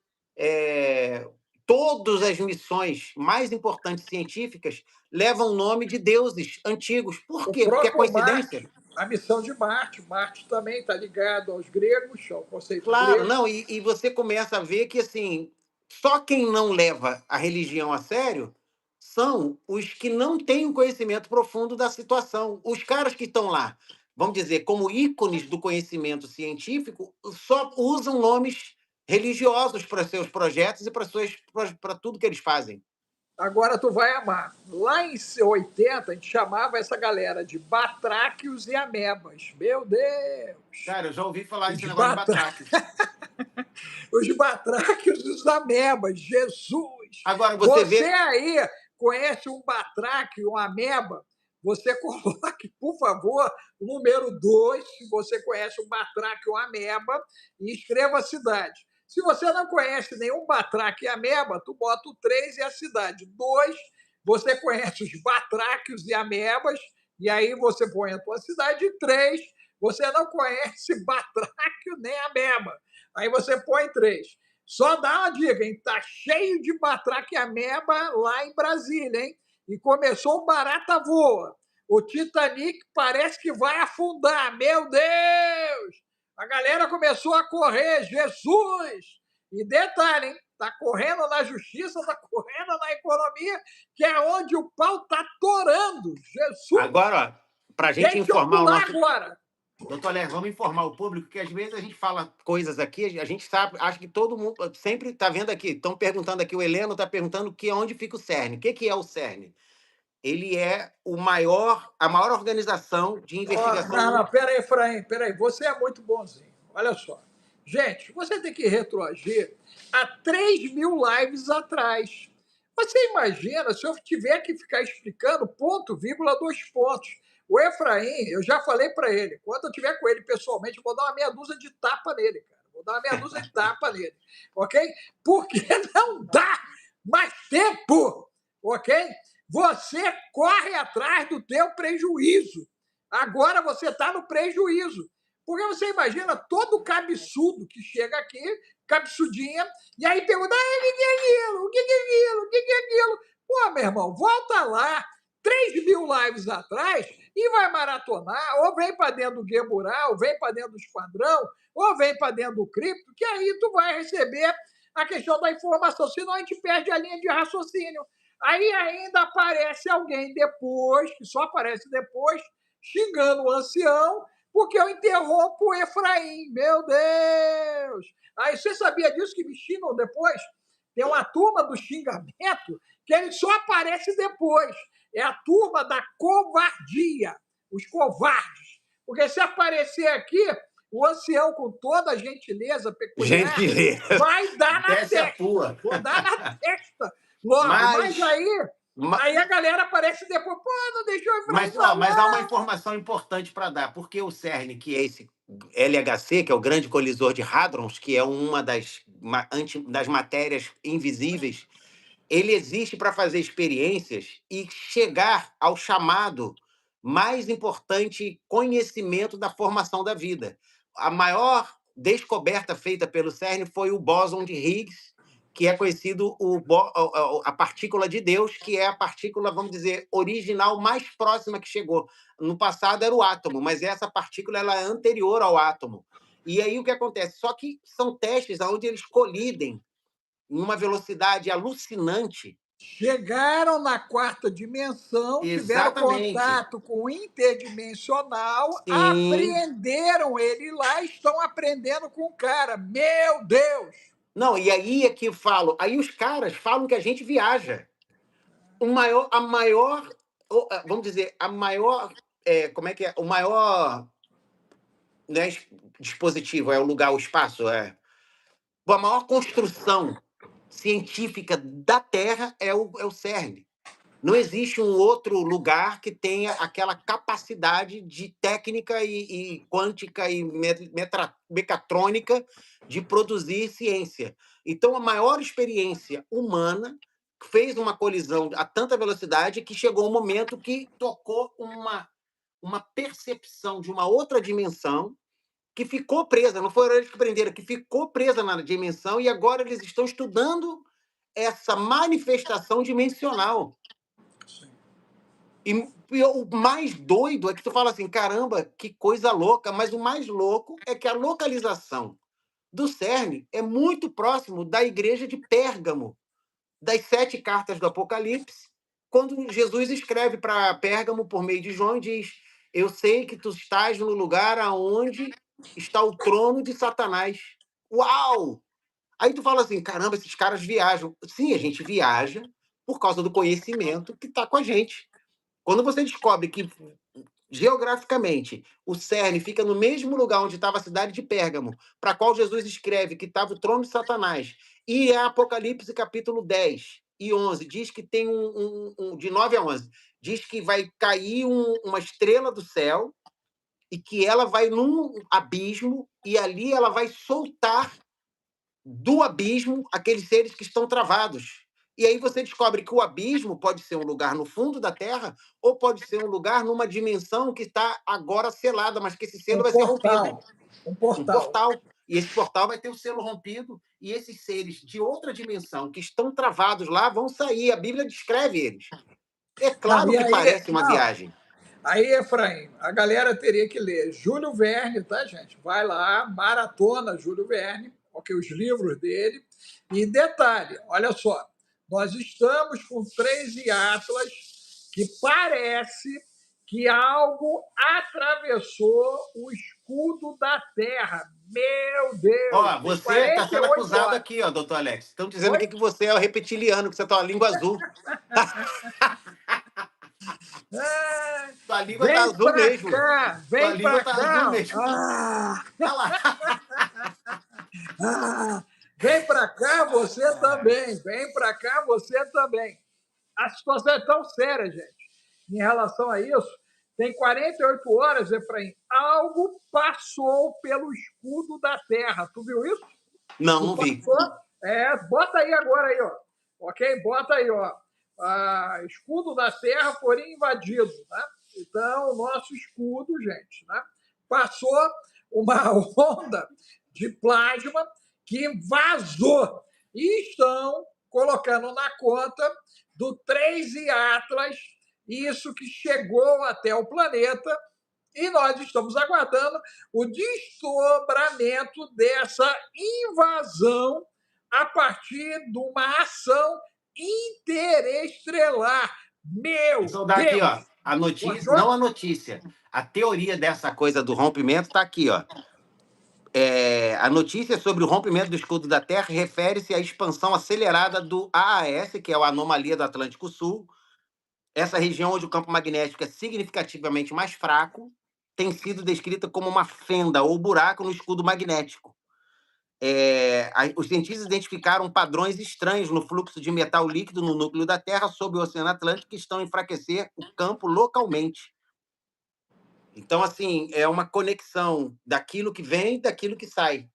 todas as missões mais importantes científicas levam o nome de deuses antigos. Por quê? Porque é coincidência? Marte, a missão de Marte. Marte também está ligado aos gregos, ao conceito claro, grego. Não, e você começa a ver que, assim, só quem não leva a religião a sério são os que não têm o conhecimento profundo da situação. Os caras que estão lá, vamos dizer, como ícones do conhecimento científico, só usam nomes religiosos para seus projetos e para tudo que eles fazem. Agora tu vai amar. Lá em 80, a gente chamava essa galera de batráquios e amebas. Meu Deus! Cara, eu já ouvi falar desse negócio de batráquios. Os batráquios e os amebas. Jesus! Agora, você aí conhece um batráquio, um ameba? Você coloque, por favor, o número 2, se você conhece um batráquio ou ameba, e escreva a cidade. Se você não conhece nenhum batraque e ameba, tu bota o 3 e a cidade. 2, você conhece os batráquios e amebas, e aí você põe a tua cidade. 3, você não conhece batráquio nem ameba. Aí você põe 3. Só dá uma dica, hein? Tá cheio de batraque e ameba lá em Brasília, hein? E começou o barata voa. O Titanic parece que vai afundar. Meu Deus! A galera começou a correr, Jesus! E detalhe, hein? Tá correndo na justiça, tá correndo na economia, que é onde o pau tá torando. Jesus! Agora, para a gente informar o nosso... agora. Doutor Léo, vamos informar o público, que às vezes a gente fala coisas aqui, a gente sabe, acho que todo mundo sempre está vendo aqui, estão perguntando aqui, o Heleno está perguntando onde fica o CERN. O que é o CERN? Ele é a maior organização de investigação... Não, peraí, Efraim, peraí, você é muito bonzinho. Olha só. Gente, você tem que retroagir a 3.000 lives atrás. Você imagina se eu tiver que ficar explicando ponto, vírgula, 2 pontos. O Efraim, eu já falei para ele, quando eu estiver com ele pessoalmente, eu vou dar uma meia dúzia de tapa nele, cara. Vou dar uma meia dúzia de tapa nele, ok? Porque não dá mais tempo, ok? Você corre atrás do teu prejuízo. Agora você está no prejuízo. Porque você imagina todo cabeçudo que chega aqui, cabeçudinha, e aí pergunta, o que é aquilo? O que é aquilo? O que é aquilo? Pô, meu irmão, volta lá, 3.000 lives atrás e vai maratonar, ou vem para dentro do Gueburá, ou vem para dentro do Esquadrão, ou vem para dentro do Cripto, que aí tu vai receber a questão da informação, senão a gente perde a linha de raciocínio. Aí ainda aparece alguém depois, que só aparece depois, xingando o ancião, porque eu interrompo o Efraim. Meu Deus! Aí você sabia disso que me xingam depois? Tem uma turma do xingamento que ele só aparece depois. É a turma da covardia, os covardes. Porque se aparecer aqui, o ancião, com toda a gentileza peculiar, Gentileza. vai dar na Essa é a testa. tua. Vou dar na testa logo. Mas aí a galera aparece depois. Pô, não deixou eu falar. Mas há uma informação importante para dar. Porque o CERN, que é esse LHC, que é o Grande Colisor de Hadrons, que é uma das matérias invisíveis, ele existe para fazer experiências e chegar ao chamado mais importante conhecimento da formação da vida. A maior descoberta feita pelo CERN foi o bóson de Higgs, que é conhecido a partícula de Deus, que é a partícula, vamos dizer, original mais próxima que chegou. No passado era o átomo, mas essa partícula ela é anterior ao átomo. E aí o que acontece? Só que são testes onde eles colidem em uma velocidade alucinante. Chegaram na quarta dimensão, tiveram contato com o interdimensional, apreenderam ele lá, estão aprendendo com o cara. Meu Deus! Não, e aí é que eu falo, aí os caras falam que a gente viaja. Vamos dizer, como é que é? O maior, né, dispositivo é o lugar, o espaço, a maior construção científica da Terra é o CERN. Não existe um outro lugar que tenha aquela capacidade de técnica e quântica e mecatrônica de produzir ciência. Então, a maior experiência humana fez uma colisão a tanta velocidade que chegou um momento que tocou uma percepção de uma outra dimensão que ficou presa, não foram eles que prenderam, que ficou presa na dimensão, e agora eles estão estudando essa manifestação dimensional. E o mais doido é que tu fala assim, caramba, que coisa louca, mas o mais louco é que a localização do CERN é muito próximo da igreja de Pérgamo, das 7 cartas do Apocalipse, quando Jesus escreve para Pérgamo por meio de João e diz: eu sei que tu estás no lugar aonde está o trono de Satanás. Uau! Aí tu fala assim, caramba, esses caras viajam. Sim, a gente viaja por causa do conhecimento que está com a gente. Quando você descobre que, geograficamente, o CERN fica no mesmo lugar onde estava a cidade de Pérgamo, para a qual Jesus escreve que estava o trono de Satanás, e a Apocalipse capítulo 10 e 11 diz que tem de 9 a 11, diz que vai cair uma estrela do céu e que ela vai num abismo e ali ela vai soltar do abismo aqueles seres que estão travados. E aí você descobre que o abismo pode ser um lugar no fundo da Terra ou pode ser um lugar numa dimensão que está agora selada, mas que esse selo vai ser rompido. Um portal. E esse portal vai ter o selo rompido e esses seres de outra dimensão que estão travados lá vão sair. A Bíblia descreve eles. É claro que parece uma viagem. Aí, Efraim, a galera teria que ler Júlio Verne, tá, gente? Vai lá, maratona Júlio Verne, ok, os livros dele. E detalhe, olha só, nós estamos com 13 Atlas que parece que algo atravessou o escudo da Terra. Meu Deus! Ó, você está sendo acusado aqui, ó, doutor Alex. Estão dizendo aqui que você é o reptiliano, que você tem uma língua azul. Tua língua tá azul mesmo. Vem pra cá. Azul mesmo. Vem pra cá, você também. Vem pra cá, você também. A situação é tão séria, gente. Em relação a isso, tem 48 horas, Efraim. Algo passou pelo escudo da Terra. Tu viu isso? Não vi. Bota aí agora aí, ó. Ok? Bota aí, ó. Escudo da Terra foi invadido, né? Então, o nosso escudo, gente, né? Passou uma onda de plasma que vazou e estão colocando na conta do 13 Atlas isso que chegou até o planeta, e nós estamos aguardando o desdobramento dessa invasão a partir de uma ação interestelar. Meu Então dá aqui, ó, Deus! a notícia, Gostou? não a notícia, a teoria dessa coisa do rompimento está aqui, ó. A notícia sobre o rompimento do escudo da Terra refere-se à expansão acelerada do AAS, que é a anomalia do Atlântico Sul. Essa região onde o campo magnético é significativamente mais fraco tem sido descrita como uma fenda ou buraco no escudo magnético. Os cientistas identificaram padrões estranhos no fluxo de metal líquido no núcleo da Terra sob o Oceano Atlântico que estão a enfraquecer o campo localmente. Então, assim, é uma conexão daquilo que vem e daquilo que sai.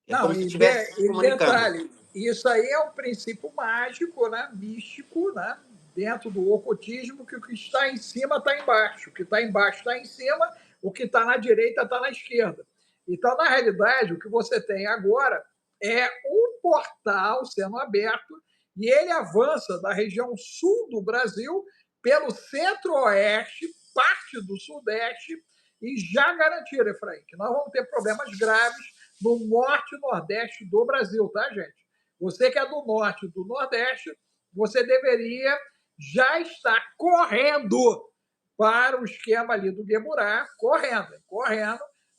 É como se estivesse se comunicando. Detalhe, isso aí é um princípio mágico, né? Místico, né? Dentro do ocultismo, que o que está em cima está embaixo, o que está embaixo está em cima, o que está na direita está na esquerda. Então, na realidade, o que você tem agora é um portal sendo aberto e ele avança da região sul do Brasil pelo centro-oeste, parte do sudeste, e já garantiram, Efraim, que nós vamos ter problemas graves no norte e nordeste do Brasil, tá, gente? Você que é do norte e do nordeste, você deveria já estar correndo para o esquema ali do Gueburá, correndo,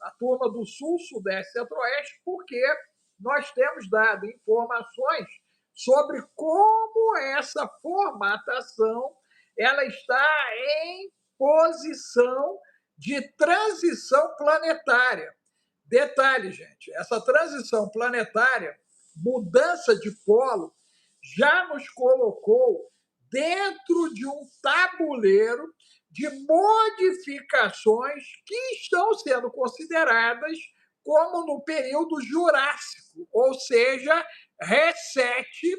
a turma do sul, sudeste, centro-oeste, porque nós temos dado informações sobre como essa formatação ela está em posição de transição planetária. Detalhe, gente, essa transição planetária, mudança de polo, já nos colocou dentro de um tabuleiro de modificações que estão sendo consideradas como no período Jurássico, ou seja, reset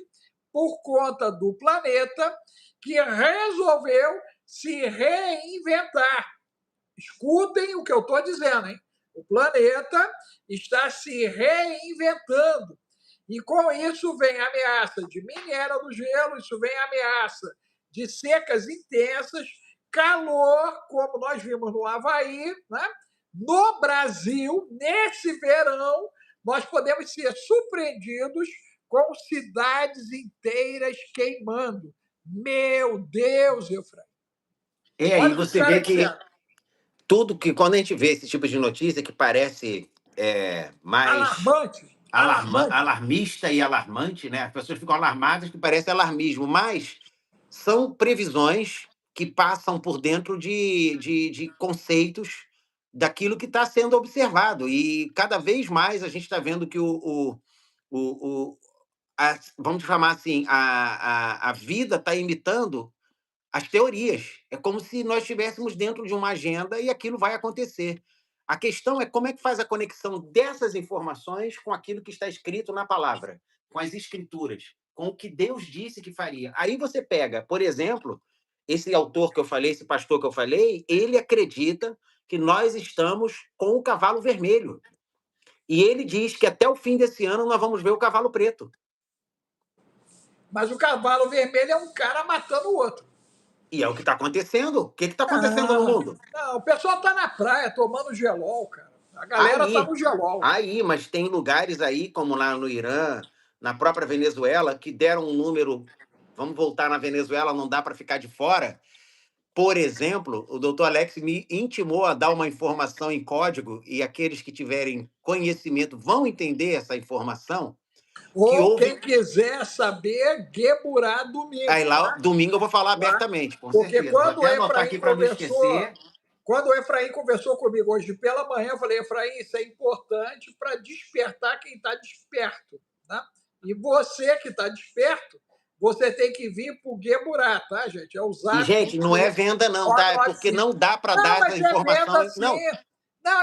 por conta do planeta que resolveu se reinventar. Escutem o que eu estou dizendo, hein? O planeta está se reinventando. E com isso vem a ameaça de minério do gelo, isso vem a ameaça de secas intensas, calor, como nós vimos no Havaí, né? No Brasil, nesse verão, nós podemos ser surpreendidos com cidades inteiras queimando. Meu Deus, Efraim. Aí você vê que tudo que, quando a gente vê esse tipo de notícia que parece mais alarmista e alarmante, né? As pessoas ficam alarmadas, que parece alarmismo, mas são previsões que passam por dentro de conceitos daquilo que está sendo observado. E cada vez mais a gente está vendo que vamos chamar assim, a vida está imitando as teorias. É como se nós estivéssemos dentro de uma agenda e aquilo vai acontecer. A questão é como é que faz a conexão dessas informações com aquilo que está escrito na palavra, com as escrituras, com o que Deus disse que faria. Aí você pega, por exemplo, esse autor que eu falei, esse pastor que eu falei, ele acredita que nós estamos com o cavalo vermelho. E ele diz que até o fim desse ano nós vamos ver o cavalo preto. Mas o cavalo vermelho é um cara matando o outro. E é o que está acontecendo. O que está acontecendo no mundo? Não, o pessoal está na praia tomando gelol, cara. A galera está no gelol. Aí, mas tem lugares aí, como lá no Irã, na própria Venezuela, que deram um número... Vamos voltar na Venezuela, não dá para ficar de fora. Por exemplo, o doutor Alex me intimou a dar uma informação em código, e aqueles que tiverem conhecimento vão entender essa informação. Ou quem quiser saber, Gueburá domingo. Aí lá, domingo eu vou falar abertamente, com porque certeza. Quando vou até anotar aqui para não esquecer. Quando o Efraim conversou comigo hoje pela manhã, eu falei, Efraim, isso é importante para despertar quem está desperto. Né? E você que está desperto, você tem que vir para o Gueburá, tá, gente? É usar. E, gente, não é venda, não, tá? É porque não dá para dar essa informação. Assim.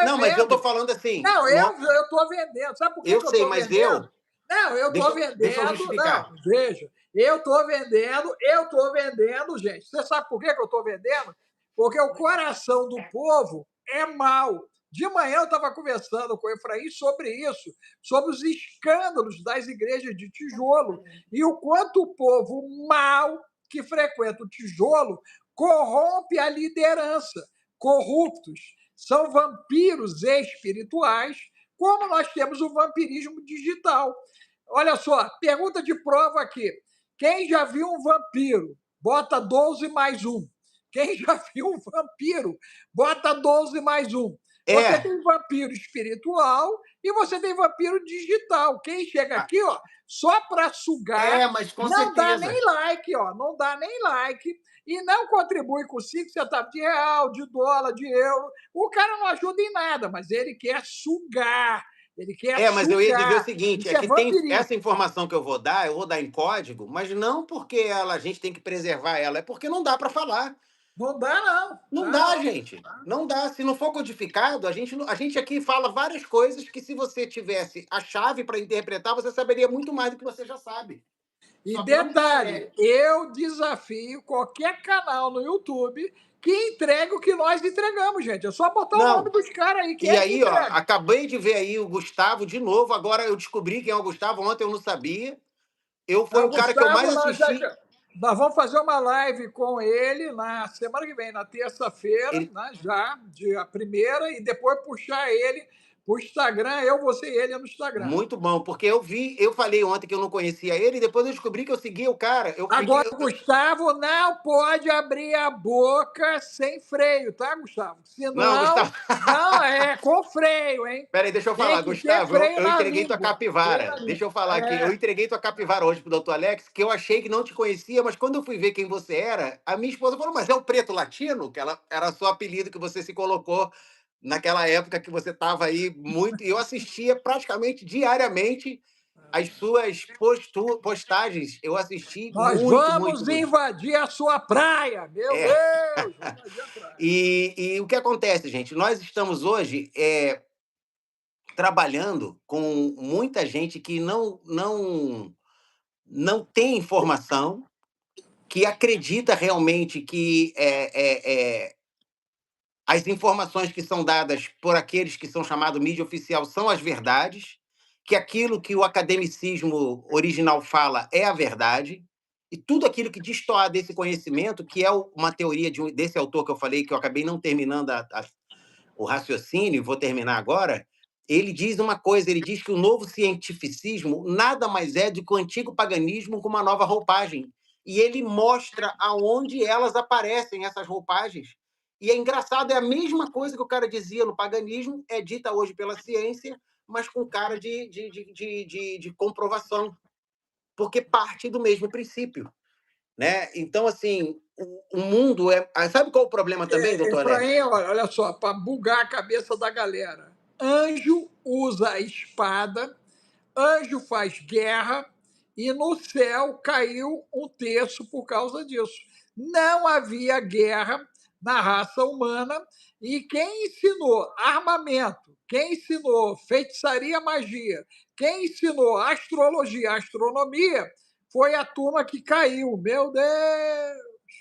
Não, mas eu estou falando assim. Não, eu estou vendendo. Sabe por que eu sei, tô mas vendendo? Não, eu estou vendendo. Deixa eu justificar. Não, veja, eu estou vendendo, gente. Você sabe por que eu estou vendendo? Porque o coração do povo é mau. De manhã eu estava conversando com o Efraim sobre isso, sobre os escândalos das igrejas de tijolo e o quanto o povo mau que frequenta o tijolo corrompe a liderança. Corruptos são vampiros espirituais, como nós temos o vampirismo digital. Olha só, pergunta de prova aqui. Quem já viu um vampiro? Bota 12 mais um. Quem já viu um vampiro? Bota 12 mais um. Você tem vampiro espiritual e você tem vampiro digital. Quem chega aqui, ó, só para sugar, mas com não certeza. dá nem like, ó, não dá nem like e não contribui com 5 centavos de real, de dólar, de euro. O cara não ajuda em nada, mas ele quer sugar. Ele quer mas eu ia dizer o sugar. seguinte, Isso é que tem vampirismo. essa informação que eu vou dar em código, mas não porque a gente tem que preservar ela, é porque não dá para falar. Não dá, não. Não dá, gente. Não dá. Se não for codificado, a gente aqui fala várias coisas que, se você tivesse a chave para interpretar, você saberia muito mais do que você já sabe. E Só que não detalhe, eu desafio qualquer canal no YouTube que entregue o que nós entregamos, gente. É só botar o nome dos caras aí. E aí, ó, acabei de ver aí o Gustavo de novo. Agora eu descobri quem é o Gustavo. Ontem eu não sabia. Foi o cara que eu mais assisti. Nós vamos fazer uma live com ele na semana que vem, na terça-feira, né, já, dia 1ª, e depois puxar ele pro Instagram, você e ele no Instagram. Muito bom, porque eu falei ontem que eu não conhecia ele, e depois eu descobri que eu seguia o cara. Agora, Gustavo não pode abrir a boca sem freio, tá, Gustavo? Senão, não, Gustavo. Não, é com freio, hein? Peraí, deixa eu falar, Gustavo, eu entreguei tua capivara. Deixa eu falar aqui, eu entreguei tua capivara hoje pro doutor Alex, que eu achei que não te conhecia, mas quando eu fui ver quem você era, a minha esposa falou, mas é o Preto Latino? Que era só apelido que você se colocou naquela época que você estava aí muito... E eu assistia praticamente diariamente as suas postagens. Eu assisti Nós muito, vamos muito, invadir a sua praia, meu Deus! Vamos invadir a praia. E o que acontece, gente? Nós estamos hoje trabalhando com muita gente que não tem informação, que acredita realmente que as informações que são dadas por aqueles que são chamados mídia oficial são as verdades, que aquilo que o academicismo original fala é a verdade, e tudo aquilo que destoar desse conhecimento, que é uma teoria desse autor que eu falei, que eu acabei não terminando o raciocínio, vou terminar agora, ele diz uma coisa, ele diz que o novo cientificismo nada mais é do que o antigo paganismo com uma nova roupagem. E ele mostra aonde elas aparecem, essas roupagens. E é engraçado, é a mesma coisa que o cara dizia no paganismo, é dita hoje pela ciência, mas com cara de comprovação, porque parte do mesmo princípio, né? Então, assim, o mundo é... Sabe qual é o problema também, doutor Alex? Efraim, olha só, para bugar a cabeça da galera. Anjo usa a espada, anjo faz guerra, e no céu caiu um terço por causa disso. Não havia guerra na raça humana, e quem ensinou armamento, quem ensinou feitiçaria, magia, quem ensinou astrologia, astronomia, foi a turma que caiu. Meu Deus,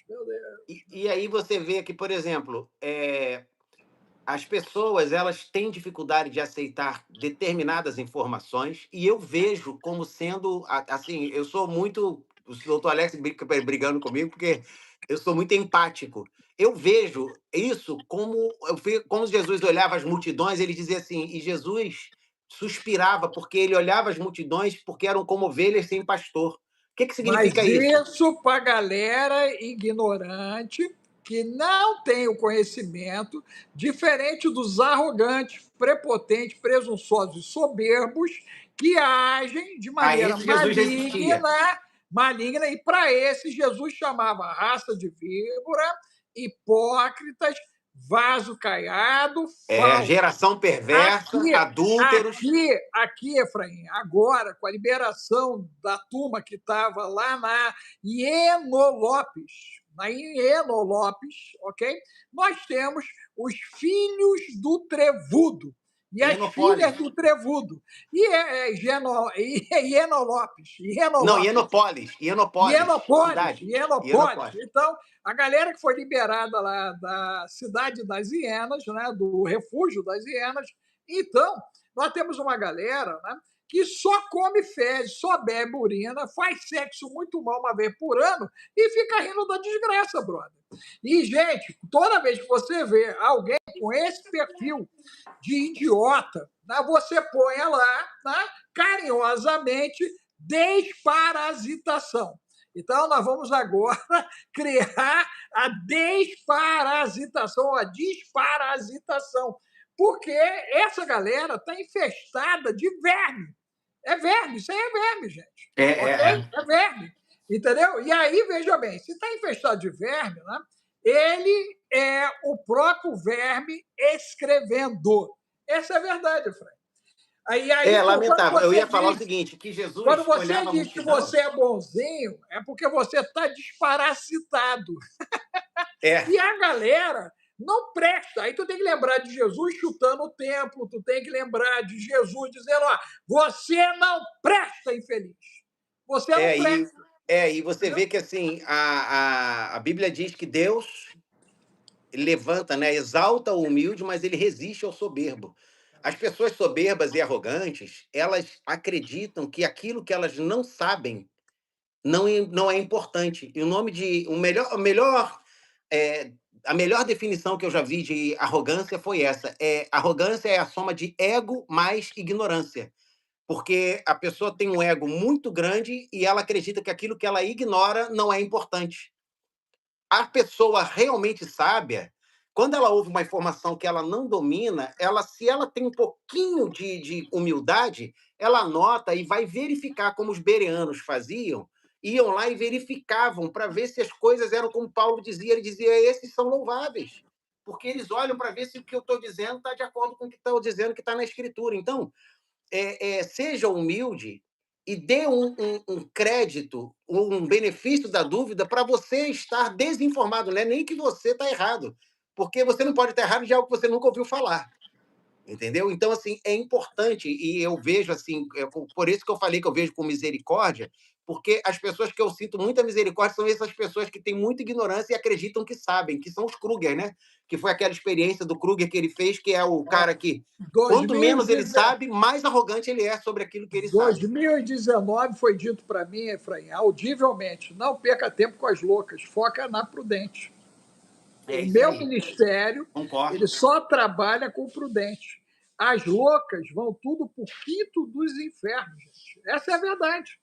meu Deus. E aí você vê que, por exemplo, as pessoas elas têm dificuldade de aceitar determinadas informações, e eu vejo como sendo, assim, eu sou muito... O doutor Alex brigando comigo, porque eu sou muito empático. Eu vejo isso como Jesus olhava as multidões, ele dizia assim, e Jesus suspirava, porque ele olhava as multidões porque eram como ovelhas sem pastor. O que significa isso? Mas isso para a galera ignorante, que não tem o conhecimento, diferente dos arrogantes, prepotentes, presunçosos e soberbos, que agem de maneira maligna, e para esse Jesus chamava raça de víbora, hipócritas, vaso caiado, falso. Geração perversa, adúlteros. Aqui, Efraim, agora, com a liberação da turma que estava lá na Hieno Lopes, ok? Nós temos os filhos do Trevudo e as filhas do Trevudo. E Hieno Lopes. Não, Hienópolis. Então, a galera que foi liberada lá da cidade das hienas, né, do refúgio das hienas, então, nós temos uma galera, né, que só come fezes, só bebe urina, faz sexo muito mal uma vez por ano e fica rindo da desgraça, brother. E, gente, toda vez que você vê alguém com esse perfil de idiota, né, você põe lá, né, carinhosamente, desparasitação. Então, nós vamos agora criar a desparasitação, a desparasitação, porque essa galera está infestada de verme. É verme, isso aí é verme, gente. Ok? É verme. Entendeu? E aí, veja bem, se está infestado de verme, né, ele é o próprio verme escrevendo. Essa é a verdade, Fred. É lamentável. Eu ia falar o seguinte, que Jesus quando você olhava a diz que multidão... você é bonzinho, é porque você está desparasitado. E a galera não presta. Aí tu tem que lembrar de Jesus chutando o templo, tu tem que lembrar de Jesus dizendo, ó, você não presta, infeliz. Você não presta. E você vê que assim, a Bíblia diz que Deus levanta, né, exalta o humilde, mas ele resiste ao soberbo. As pessoas soberbas e arrogantes, elas acreditam que aquilo que elas não sabem não é importante. E o nome de a melhor definição que eu já vi de arrogância foi essa. Arrogância é a soma de ego mais ignorância. Porque a pessoa tem um ego muito grande e ela acredita que aquilo que ela ignora não é importante. A pessoa realmente sábia, quando ela ouve uma informação que ela não domina, se ela tem um pouquinho de humildade, ela anota e vai verificar como os bereanos faziam, iam lá e verificavam para ver se as coisas eram como Paulo dizia. Ele dizia, esses são louváveis, porque eles olham para ver se o que eu estou dizendo está de acordo com o que estou dizendo que está na Escritura. Então, seja humilde e dê um crédito, um benefício da dúvida para você estar desinformado, não é nem que você está errado, porque você não pode estar errado de algo que você nunca ouviu falar, entendeu? Então, assim, é importante, e eu vejo, assim, por isso que eu falei que eu vejo com misericórdia, porque as pessoas que eu sinto muita misericórdia são essas pessoas que têm muita ignorância e acreditam que sabem, que são os Kruger, né? Que foi aquela experiência do Kruger que ele fez, que é o cara que, quanto menos ele sabe, mais arrogante ele é sobre aquilo que ele sabe. 2019 foi dito para mim, Efraim, audivelmente, não perca tempo com as loucas, foca na prudente. O meu ministério, ele só trabalha com prudente. As loucas vão tudo para o quinto dos infernos, gente. Essa é a verdade.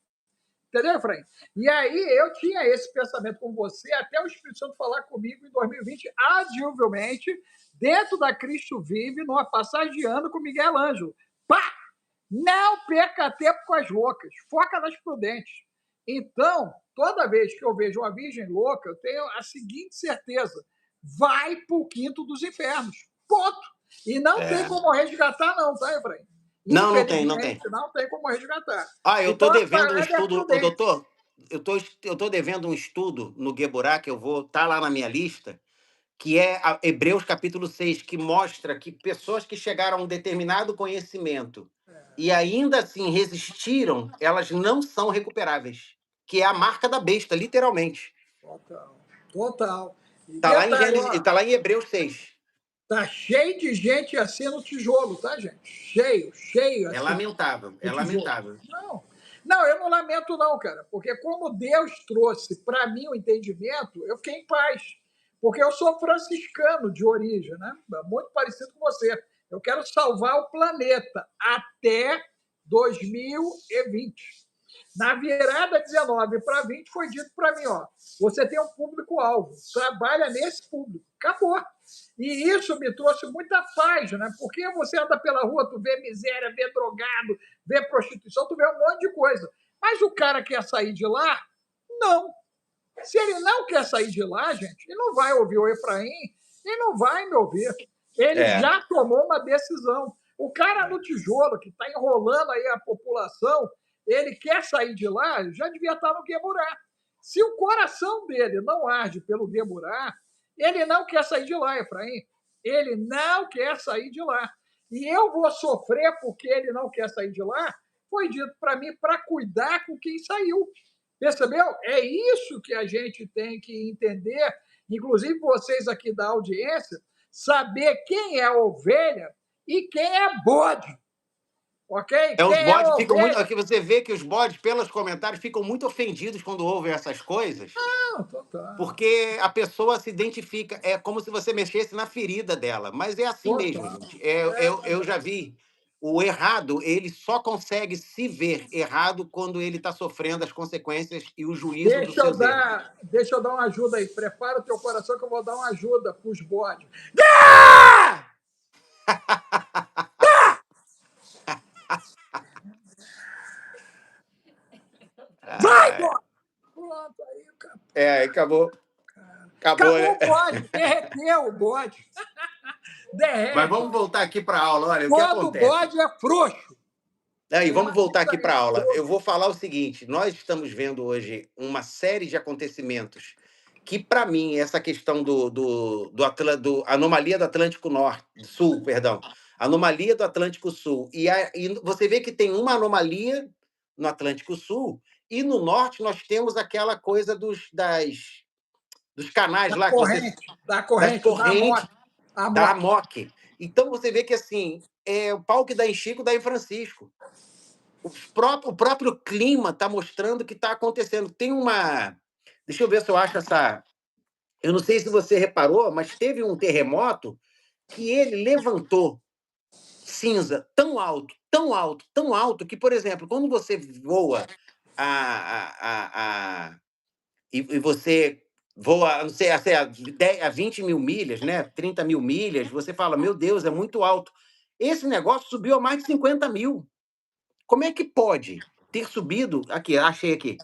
Entendeu, Efraim? E aí eu tinha esse pensamento com você, até o Espírito Santo falar comigo em 2020, adiuvelmente, dentro da Cristo Vive, numa passagem de ano com Miguel Ângelo. Pá! Não perca tempo com as loucas, foca nas prudentes. Então, toda vez que eu vejo uma virgem louca, eu tenho a seguinte certeza: vai para o quinto dos infernos. Ponto. E não tem como resgatar, não, tá, Efraim? Não tem. Não tem como resgatar. Eu estou devendo um estudo, doutor. Eu tô devendo um estudo no Gueburá, que eu vou estar lá na minha lista, que é Hebreus capítulo 6, que mostra que pessoas que chegaram a um determinado conhecimento e ainda assim resistiram, elas não são recuperáveis. Que é a marca da besta, literalmente. Total. Tá lá em Hebreus 6. Tá cheio de gente assim no tijolo, tá, gente? Cheio. Assim, lamentável. Não, eu não lamento não, cara. Porque como Deus trouxe para mim o entendimento, eu fiquei em paz. Porque eu sou franciscano de origem, né? Muito parecido com você. Eu quero salvar o planeta até 2020. Na virada 19 para 20 foi dito para mim, ó, você tem um público-alvo, trabalha nesse público. Acabou. E isso me trouxe muita paz, né? Porque você anda pela rua, tu vê miséria, vê drogado, vê prostituição, tu vê um monte de coisa. Mas o cara quer sair de lá? Não. Se ele não quer sair de lá, gente, ele não vai ouvir o Efraim, ele não vai me ouvir. Ele já tomou uma decisão. O cara no tijolo, que está enrolando aí a população, ele quer sair de lá, já devia estar no Gueburá. Se o coração dele não arde pelo Gueburá, ele não quer sair de lá, Efraim. Ele não quer sair de lá. E eu vou sofrer porque ele não quer sair de lá, foi dito para mim para cuidar com quem saiu. Percebeu? É isso que a gente tem que entender, inclusive vocês aqui da audiência, saber quem é ovelha e quem é bode. ok? Os Quem é bodes ficam muito. ovelha? Aqui você vê que os bodes, pelos comentários, ficam muito ofendidos quando ouvem essas coisas, Não, total, porque a pessoa se identifica. É como se você mexesse na ferida dela. Mas é assim mesmo, total. gente. Eu já vi. O errado, ele só consegue se ver errado quando ele está sofrendo as consequências e o juízo dos seus erros. Deixa eu dar uma ajuda aí. Prepara o teu coração que eu vou dar uma ajuda para os bodes. Vai, Ah, bode! Pronto, aí, cara. acabou. Acabou, Acabou né? o bode, derreteu o bode. Mas Derrete. vamos voltar aqui para a aula. Olha, o que Todo acontece? bode é frouxo. Aí, Tem vamos uma voltar coisa aqui para aí, a aula. Eu frouxo. vou falar o seguinte: nós estamos vendo hoje uma série de acontecimentos que, para mim, essa questão do anomalia do Atlântico Norte, Sul, perdão, anomalia do Atlântico Sul, e você vê que tem uma anomalia no Atlântico Sul, e no Norte nós temos aquela coisa dos canais lá, Da das corrente, da correntes, moto. A da moto. AMOC. Então você vê que assim, o pau que dá em Chico dá em Francisco. O próprio clima está mostrando que está acontecendo. Tem uma. Deixa eu ver se eu acho essa. Eu não sei se você reparou, mas teve um terremoto que ele levantou cinza tão alto, tão alto, tão alto, que, por exemplo, quando você voa e você voa, não sei, a 20 mil milhas, né? 30 mil milhas, você fala, meu Deus, é muito alto. Esse negócio subiu a mais de 50 mil. Como é que pode ter subido? Aqui, achei aqui.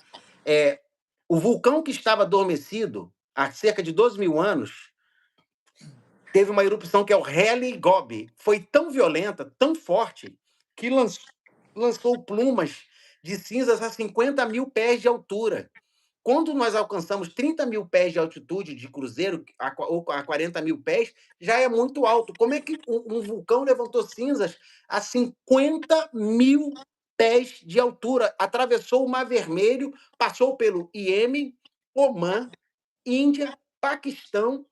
O vulcão que estava adormecido há cerca de 12 mil anos teve uma erupção que é o Heli Gobi. Foi tão violenta, tão forte, que lançou plumas de cinzas a 50 mil pés de altura. Quando nós alcançamos 30 mil pés de altitude de cruzeiro, ou a 40 mil pés, já é muito alto. Como é que um vulcão levantou cinzas a 50 mil pés de altura? Atravessou o Mar Vermelho, passou pelo Iêmen, Omã, Índia, Paquistão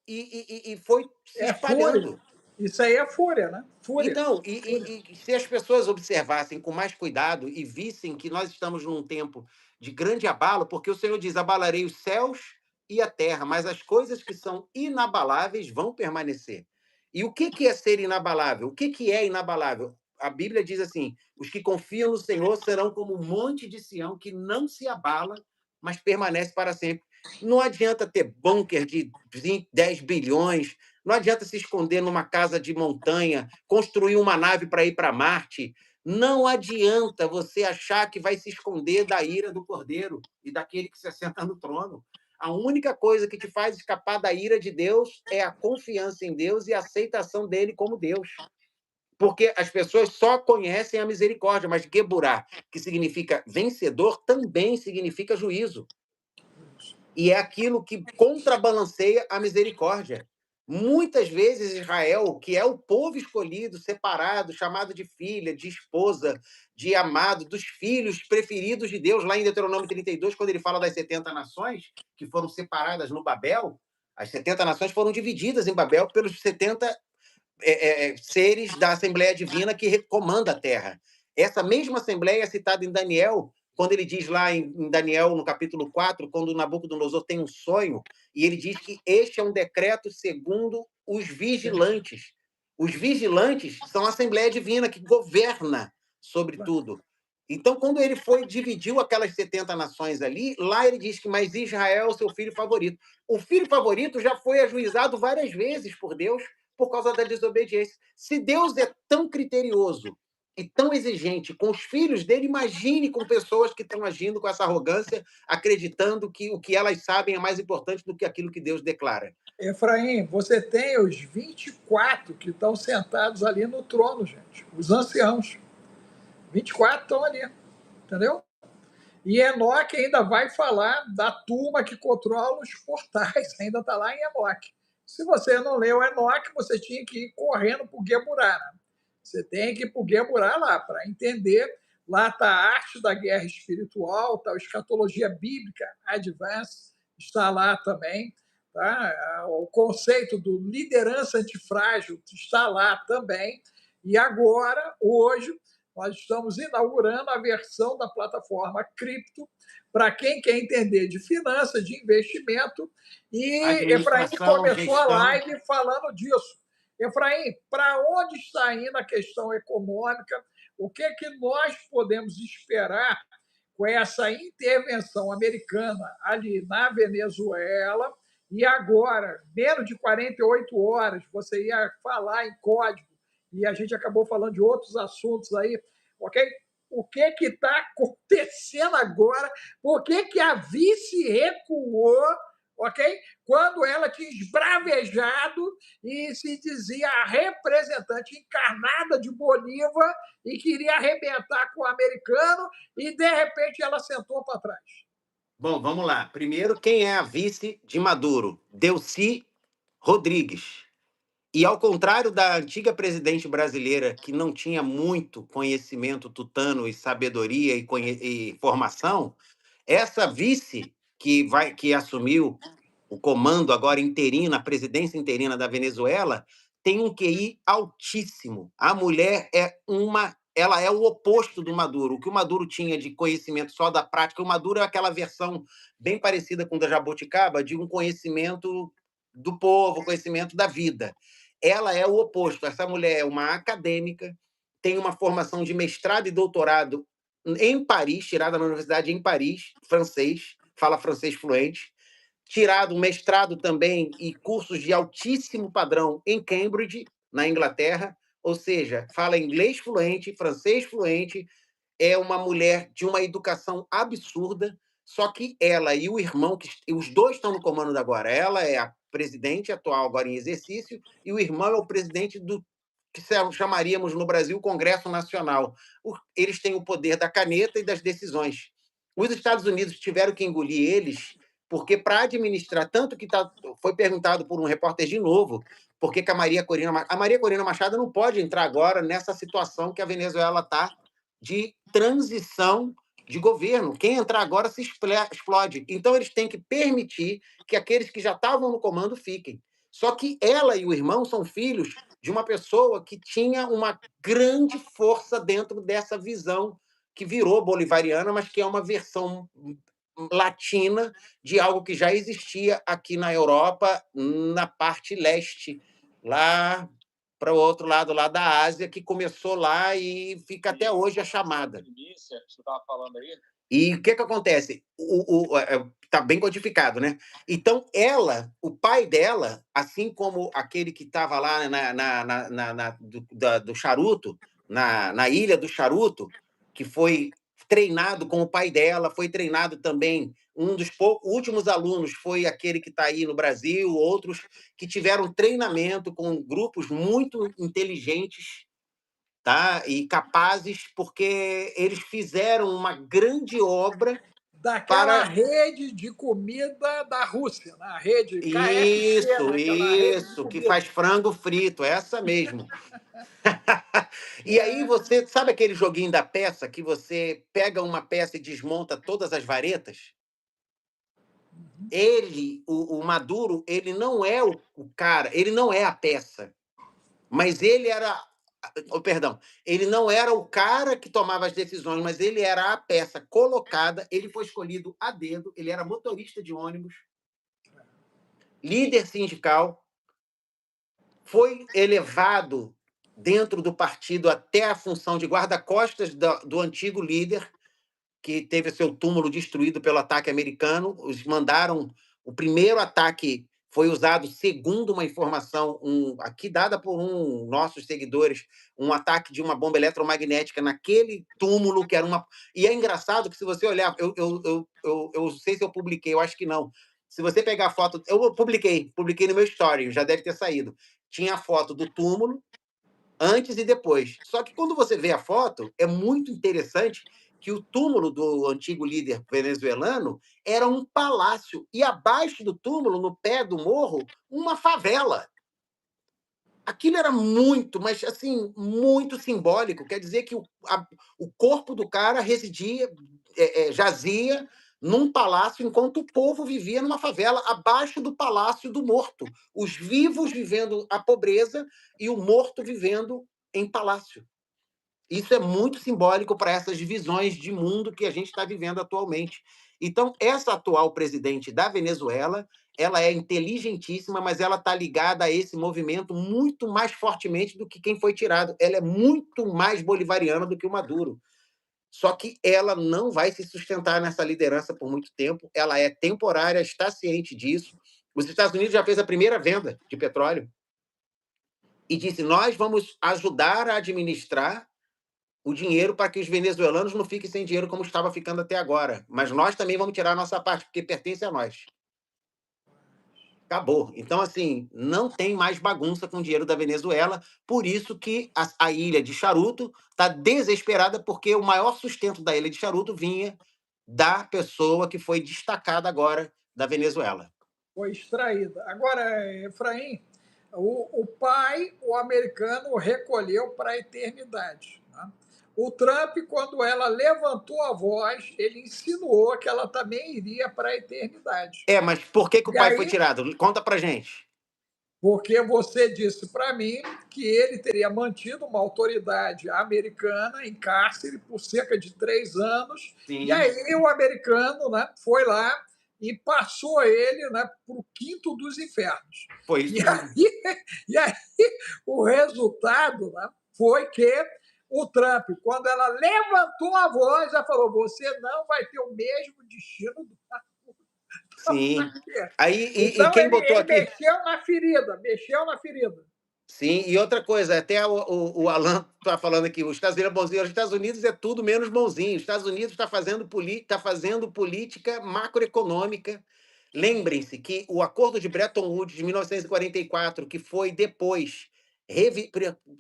e foi se É fúria. espalhando. Isso aí é fúria, né? Fúria. Então, Fúria. se as pessoas observassem com mais cuidado e vissem que nós estamos num tempo de grande abalo, porque o Senhor diz: abalarei os céus e a terra, mas as coisas que são inabaláveis vão permanecer. E o que é ser inabalável? O que é inabalável? A Bíblia diz assim: os que confiam no Senhor serão como um monte de Sião que não se abala, mas permanece para sempre. Não adianta ter bunker de 20, 10 bilhões, não adianta se esconder numa casa de montanha, construir uma nave para ir para Marte. Não adianta você achar que vai se esconder da ira do Cordeiro e daquele que se assenta no trono. A única coisa que te faz escapar da ira de Deus é a confiança em Deus e a aceitação dele como Deus. Porque as pessoas só conhecem a misericórdia, mas Geburá, que significa vencedor, também significa juízo. E é aquilo que contrabalanceia a misericórdia. Muitas vezes Israel, que é o povo escolhido, separado, chamado de filha, de esposa, de amado, dos filhos preferidos de Deus, lá em Deuteronômio 32, quando ele fala das 70 nações que foram separadas no Babel, as 70 nações foram divididas em Babel pelos 70 seres da Assembleia Divina que comanda a terra. Essa mesma Assembleia é citada em Daniel, quando ele diz lá em Daniel, no capítulo 4, quando Nabucodonosor tem um sonho, e ele diz que este é um decreto segundo os vigilantes. Os vigilantes são a Assembleia Divina que governa sobre tudo. Então, quando ele dividiu aquelas 70 nações ali, lá ele diz que mas Israel é o seu filho favorito. O filho favorito já foi ajuizado várias vezes por Deus por causa da desobediência. Se Deus é tão criterioso e tão exigente com os filhos dele, imagine com pessoas que estão agindo com essa arrogância, acreditando que o que elas sabem é mais importante do que aquilo que Deus declara. Efraim, você tem os 24 que estão sentados ali no trono, gente. Os anciãos. 24 estão ali. Entendeu? E Enoque ainda vai falar da turma que controla os portais. Ainda está lá em Enoque. Se você não leu Enoque, você tinha que ir correndo para o Geburá. Né? Você tem que ir para o Geburá lá para entender. Lá está a arte da guerra espiritual, está a escatologia bíblica advanced, está lá também. Tá? O conceito do liderança antifrágil está lá também. E agora, hoje, Nós estamos inaugurando a versão da plataforma Cripto para quem quer entender de finanças, de investimento. E Efraim Administração, começou a gestão. live falando disso. Efraim, para onde está indo a questão econômica? O que, que nós podemos esperar com essa intervenção americana ali na Venezuela? E agora, menos de 48 horas, você ia falar em código, e a gente acabou falando de outros assuntos aí, ok? O que está acontecendo agora? Por que, que a vice recuou, ok? Quando ela tinha esbravejado e se dizia a representante encarnada de Bolívar e queria arrebentar com o americano, e de repente ela sentou para trás. Bom, vamos lá. Primeiro, quem é a vice de Maduro? Delcy Rodrigues. E ao contrário da antiga presidente brasileira, que não tinha muito conhecimento tutano e sabedoria e formação, essa vice que assumiu o comando agora interino, a presidência interina da Venezuela, tem um QI altíssimo. A mulher ela é o oposto do Maduro. O que o Maduro tinha de conhecimento só da prática, o Maduro é aquela versão bem parecida com o da Jaboticaba, de um conhecimento do povo, conhecimento da vida. Ela é o oposto. Essa mulher é uma acadêmica, tem uma formação de mestrado e doutorado em Paris, tirada na universidade em Paris, francês, fala francês fluente, tirado um mestrado também e cursos de altíssimo padrão em Cambridge, na Inglaterra, ou seja, fala inglês fluente, francês fluente, é uma mulher de uma educação absurda, só que ela e o irmão, os dois estão no comando agora, ela é a presidente atual agora em exercício, e o irmão é o presidente do que chamaríamos no Brasil Congresso Nacional. Eles têm o poder da caneta e das decisões. Os Estados Unidos tiveram que engolir eles, porque para administrar, tanto que foi perguntado por um repórter de novo, por que a Maria Corina Machado não pode entrar agora nessa situação que a Venezuela está de transição de governo. Quem entrar agora se explode. Então, eles têm que permitir que aqueles que já estavam no comando fiquem. Só que ela e o irmão são filhos de uma pessoa que tinha uma grande força dentro dessa visão que virou bolivariana, mas que é uma versão latina de algo que já existia aqui na Europa, na parte leste, lá para o outro lado lá da Ásia, que começou lá e fica até hoje a chamada. Você estava falando aí? E o que acontece? Está bem codificado, né? Então, o pai dela, assim como aquele que estava lá do Charuto, na ilha do Charuto, que foi treinado com o pai dela, foi treinado também. Um dos últimos alunos foi aquele que está aí no Brasil, outros que tiveram treinamento com grupos muito inteligentes, tá? E capazes, porque eles fizeram uma grande obra daquela rede de comida da Rússia, na rede KFC, né? Isso, que faz frango frito, essa mesmo. E aí você, sabe aquele joguinho da peça, que você pega uma peça e desmonta todas as varetas? Ele, o Maduro, ele não é o cara, ele não é a peça, mas ele era, perdão, ele não era o cara que tomava as decisões, mas ele era a peça colocada, ele foi escolhido a dedo, ele era motorista de ônibus, líder sindical, foi elevado dentro do partido até a função de guarda-costas do antigo líder, que teve seu túmulo destruído pelo ataque americano. Os mandaram. O primeiro ataque foi usado, segundo uma informação aqui dada por nossos seguidores, um ataque de uma bomba eletromagnética naquele túmulo, que era uma. E é engraçado que, se você olhar, eu não sei se eu publiquei, eu acho que não. Se você pegar a foto, eu publiquei no meu story, já deve ter saído. Tinha a foto do túmulo, antes e depois. Só que quando você vê a foto, é muito interessante que o túmulo do antigo líder venezuelano era um palácio, e abaixo do túmulo, no pé do morro, uma favela. Aquilo era muito, mas assim, muito simbólico. Quer dizer que o corpo do cara jazia num palácio, enquanto o povo vivia numa favela abaixo do palácio do morto. Os vivos vivendo a pobreza e o morto vivendo em palácio. Isso é muito simbólico para essas divisões de mundo que a gente está vivendo atualmente. Então, essa atual presidente da Venezuela, ela é inteligentíssima, mas ela está ligada a esse movimento muito mais fortemente do que quem foi tirado. Ela é muito mais bolivariana do que o Maduro. Só que ela não vai se sustentar nessa liderança por muito tempo. Ela é temporária, está ciente disso. Os Estados Unidos já fez a primeira venda de petróleo e disse: nós vamos ajudar a administrar o dinheiro para que os venezuelanos não fiquem sem dinheiro como estava ficando até agora. Mas nós também vamos tirar a nossa parte, porque pertence a nós. Acabou. Então, assim, não tem mais bagunça com o dinheiro da Venezuela. Por isso que a ilha de Charuto está desesperada, porque o maior sustento da ilha de Charuto vinha da pessoa que foi destacada agora da Venezuela. Foi extraída. Agora, Efraim, o pai, o americano, recolheu para a eternidade. Né? O Trump, quando ela levantou a voz, ele insinuou que ela também iria para a eternidade. Mas por que o E pai foi aí, tirado? Conta pra gente. porque você disse para mim que ele teria mantido uma autoridade americana em cárcere por cerca de 3 anos. Sim. E aí o americano, né, foi lá e passou ele, né, para o quinto dos infernos. Foi isso. E aí o resultado, né, foi que o Trump, quando ela levantou a voz, ela falou: você não vai ter o mesmo destino do Sim. Aí, então, quem botou ele aqui? mexeu na ferida. Sim, e outra coisa, até o Alan está falando aqui, os Estados Unidos é bonzinho, os Estados Unidos é tudo menos bonzinho. Os Estados Unidos está fazendo política macroeconômica. Lembrem-se que o Acordo de Bretton Woods de 1944, que foi depois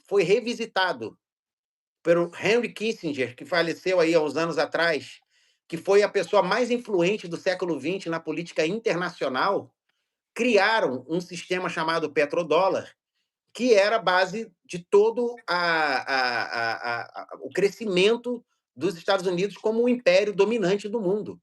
foi revisitado pelo Henry Kissinger, que faleceu aí há uns anos atrás, que foi a pessoa mais influente do século XX na política internacional, criaram um sistema chamado petrodólar, que era a base de todo o crescimento dos Estados Unidos como o império dominante do mundo.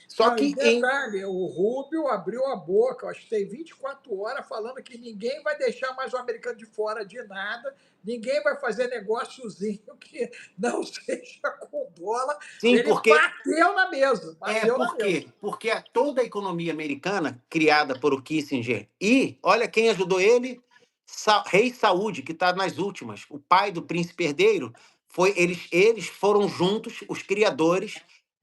Só Não, que e detalhe, o Rubio abriu a boca, acho que tem 24 horas, falando que ninguém vai deixar mais o americano de fora de nada, ninguém vai fazer negóciozinho que não seja com dólar. Sim, Ele porque bateu na mesa. por quê? Porque toda a economia americana, criada por o Kissinger, e olha quem ajudou ele, Rei Saúde, que está nas últimas, o pai do príncipe herdeiro, eles foram juntos os criadores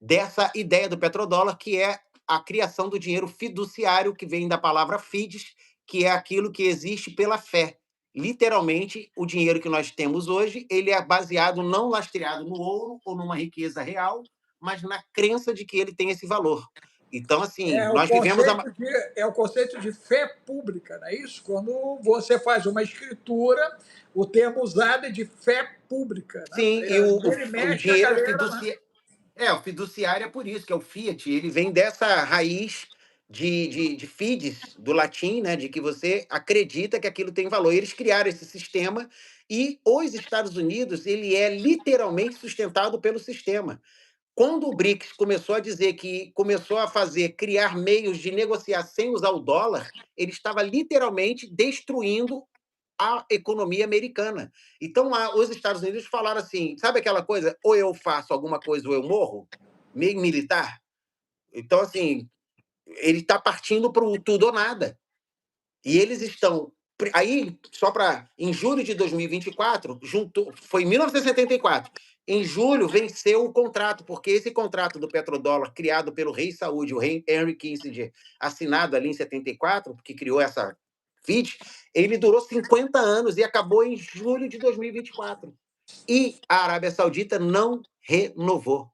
dessa ideia do petrodólar, que é a criação do dinheiro fiduciário, que vem da palavra fides, que é aquilo que existe pela fé. Literalmente, o dinheiro que nós temos hoje, ele é baseado, não lastreado no ouro ou numa riqueza real, mas na crença de que ele tem esse valor. Então, assim, nós vivemos... É o conceito de fé pública, não é isso? Quando você faz uma escritura, o termo usado é de fé pública. Né? Sim, e o dinheiro fiduciário... O fiduciário é por isso, que é o fiat. Ele vem dessa raiz de fides, do latim, né, de que você acredita que aquilo tem valor. Eles criaram esse sistema e os Estados Unidos, ele é literalmente sustentado pelo sistema. Quando o BRICS começou a dizer que começou a criar meios de negociar sem usar o dólar, ele estava literalmente destruindo a economia americana. Então, os Estados Unidos falaram assim, sabe aquela coisa, ou eu faço alguma coisa ou eu morro? Meio militar. Então, assim, ele está partindo para o tudo ou nada. E eles estão... Aí, só para... Em julho de 2024, foi em 1974, em julho venceu o contrato, porque esse contrato do petrodólar, criado pelo Rei Saúde, o rei Henry Kissinger, assinado ali em 74, que criou essa FIT, ele durou 50 anos e acabou em julho de 2024. E a Arábia Saudita não renovou.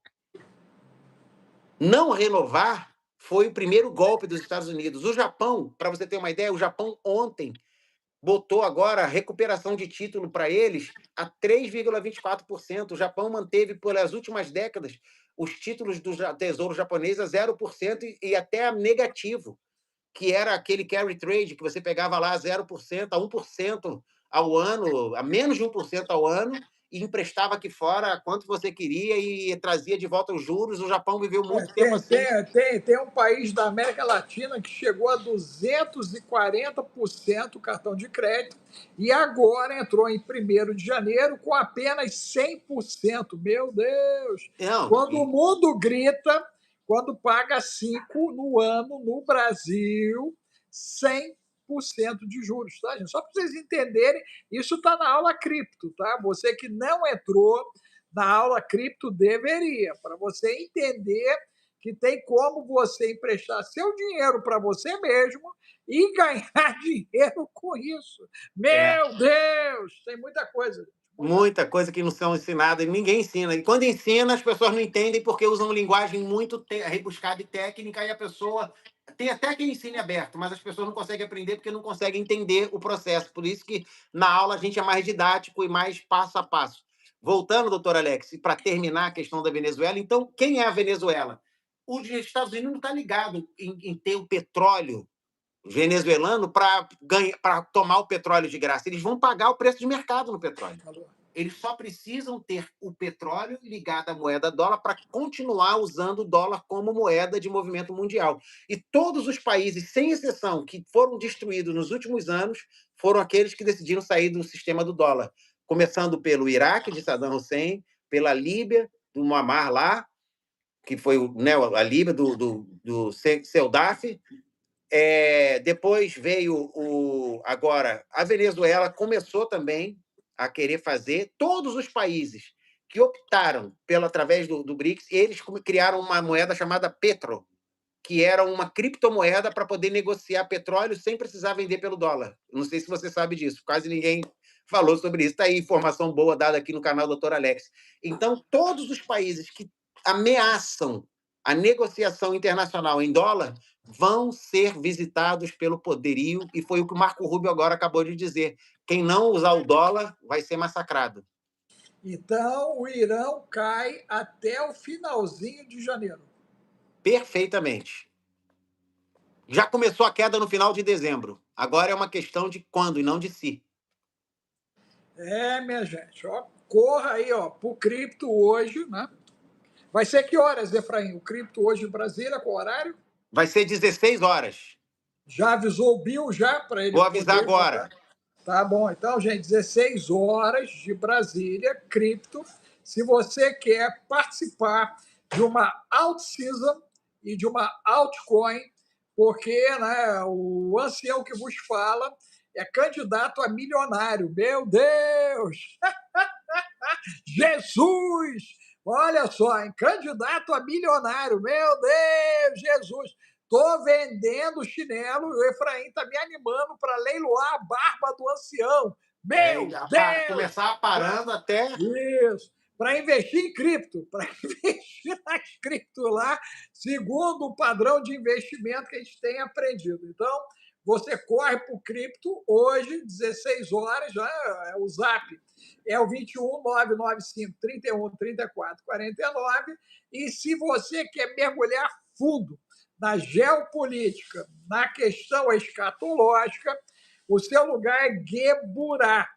Não renovar foi o primeiro golpe dos Estados Unidos. O Japão, para você ter uma ideia, o Japão ontem botou agora a recuperação de título para eles a 3,24%. O Japão manteve, pelas últimas décadas, os títulos do Tesouro Japonês a 0% e até negativo, que era aquele carry trade, que você pegava lá 0% a 1% ao ano, a menos de 1% ao ano, e emprestava aqui fora quanto você queria e trazia de volta os juros. O Japão viveu muito tempo assim. Tem um país da América Latina que chegou a 240% o cartão de crédito e agora entrou em 1º de janeiro com apenas 100%. Meu Deus! Não, Quando o mundo grita, quando paga 5 no ano no Brasil, 100% de juros, tá, gente? Só para vocês entenderem, isso está na aula cripto, tá? Você que não entrou na aula cripto deveria, para você entender que tem como você emprestar seu dinheiro para você mesmo e ganhar dinheiro com isso. é. Meu Deus, tem muita coisa. Muita coisa que não são ensinadas, e ninguém ensina. E quando ensina, as pessoas não entendem porque usam linguagem muito rebuscada e técnica, e a pessoa. Tem até quem ensine aberto, mas as pessoas não conseguem aprender porque não conseguem entender o processo. Por isso que na aula a gente é mais didático e mais passo a passo. Voltando, doutor Alex, para terminar a questão da Venezuela, então, quem é a Venezuela? Os Estados Unidos não está ligado em ter o petróleo venezuelano para tomar o petróleo de graça. Eles vão pagar o preço de mercado no petróleo. Eles só precisam ter o petróleo ligado à moeda dólar para continuar usando o dólar como moeda de movimento mundial. E todos os países, sem exceção, que foram destruídos nos últimos anos, foram aqueles que decidiram sair do sistema do dólar. Começando pelo Iraque, de Saddam Hussein, pela Líbia, do Muammar lá, que foi a Líbia do Gaddafi. Depois veio agora a Venezuela começou também a querer fazer. Todos os países que optaram através do BRICS, eles criaram uma moeda chamada Petro, que era uma criptomoeda para poder negociar petróleo sem precisar vender pelo dólar. Não sei se você sabe disso, quase ninguém falou sobre isso. Está aí informação boa dada aqui no canal do Dr. Alex. Então, todos os países que ameaçam a negociação internacional em dólar vão ser visitados pelo poderio, e foi o que o Marco Rubio agora acabou de dizer. Quem não usar o dólar vai ser massacrado. Então, o Irão cai até o finalzinho de janeiro. Perfeitamente. Já começou a queda no final de dezembro. Agora é uma questão de quando e não de se. Minha gente, ó, corra aí, ó, pro cripto hoje, né? Vai ser que horas, Efraim? O cripto hoje em Brasília, qual horário? Vai ser 16 horas. Já avisou o Bill já para ele? Vou avisar agora. Botar? Tá bom, então, gente, 16 horas de Brasília, cripto. Se você quer participar de uma alt-season e de uma altcoin, porque, né, o ancião que vos fala é candidato a milionário. Meu Deus! Jesus! Olha só, hein? Candidato a milionário. Meu Deus, Jesus! Estou vendendo chinelo e o Efraim está me animando para leiloar a barba do ancião. Meu Deus! Começar parando até... Isso. Para investir em cripto, para investir nas cripto lá, segundo o padrão de investimento que a gente tem aprendido. Então, você corre para o cripto hoje, 16 horas, já é o zap. É o 21 995 31 34 49. E se você quer mergulhar fundo na geopolítica, na questão escatológica, o seu lugar é Gueburá.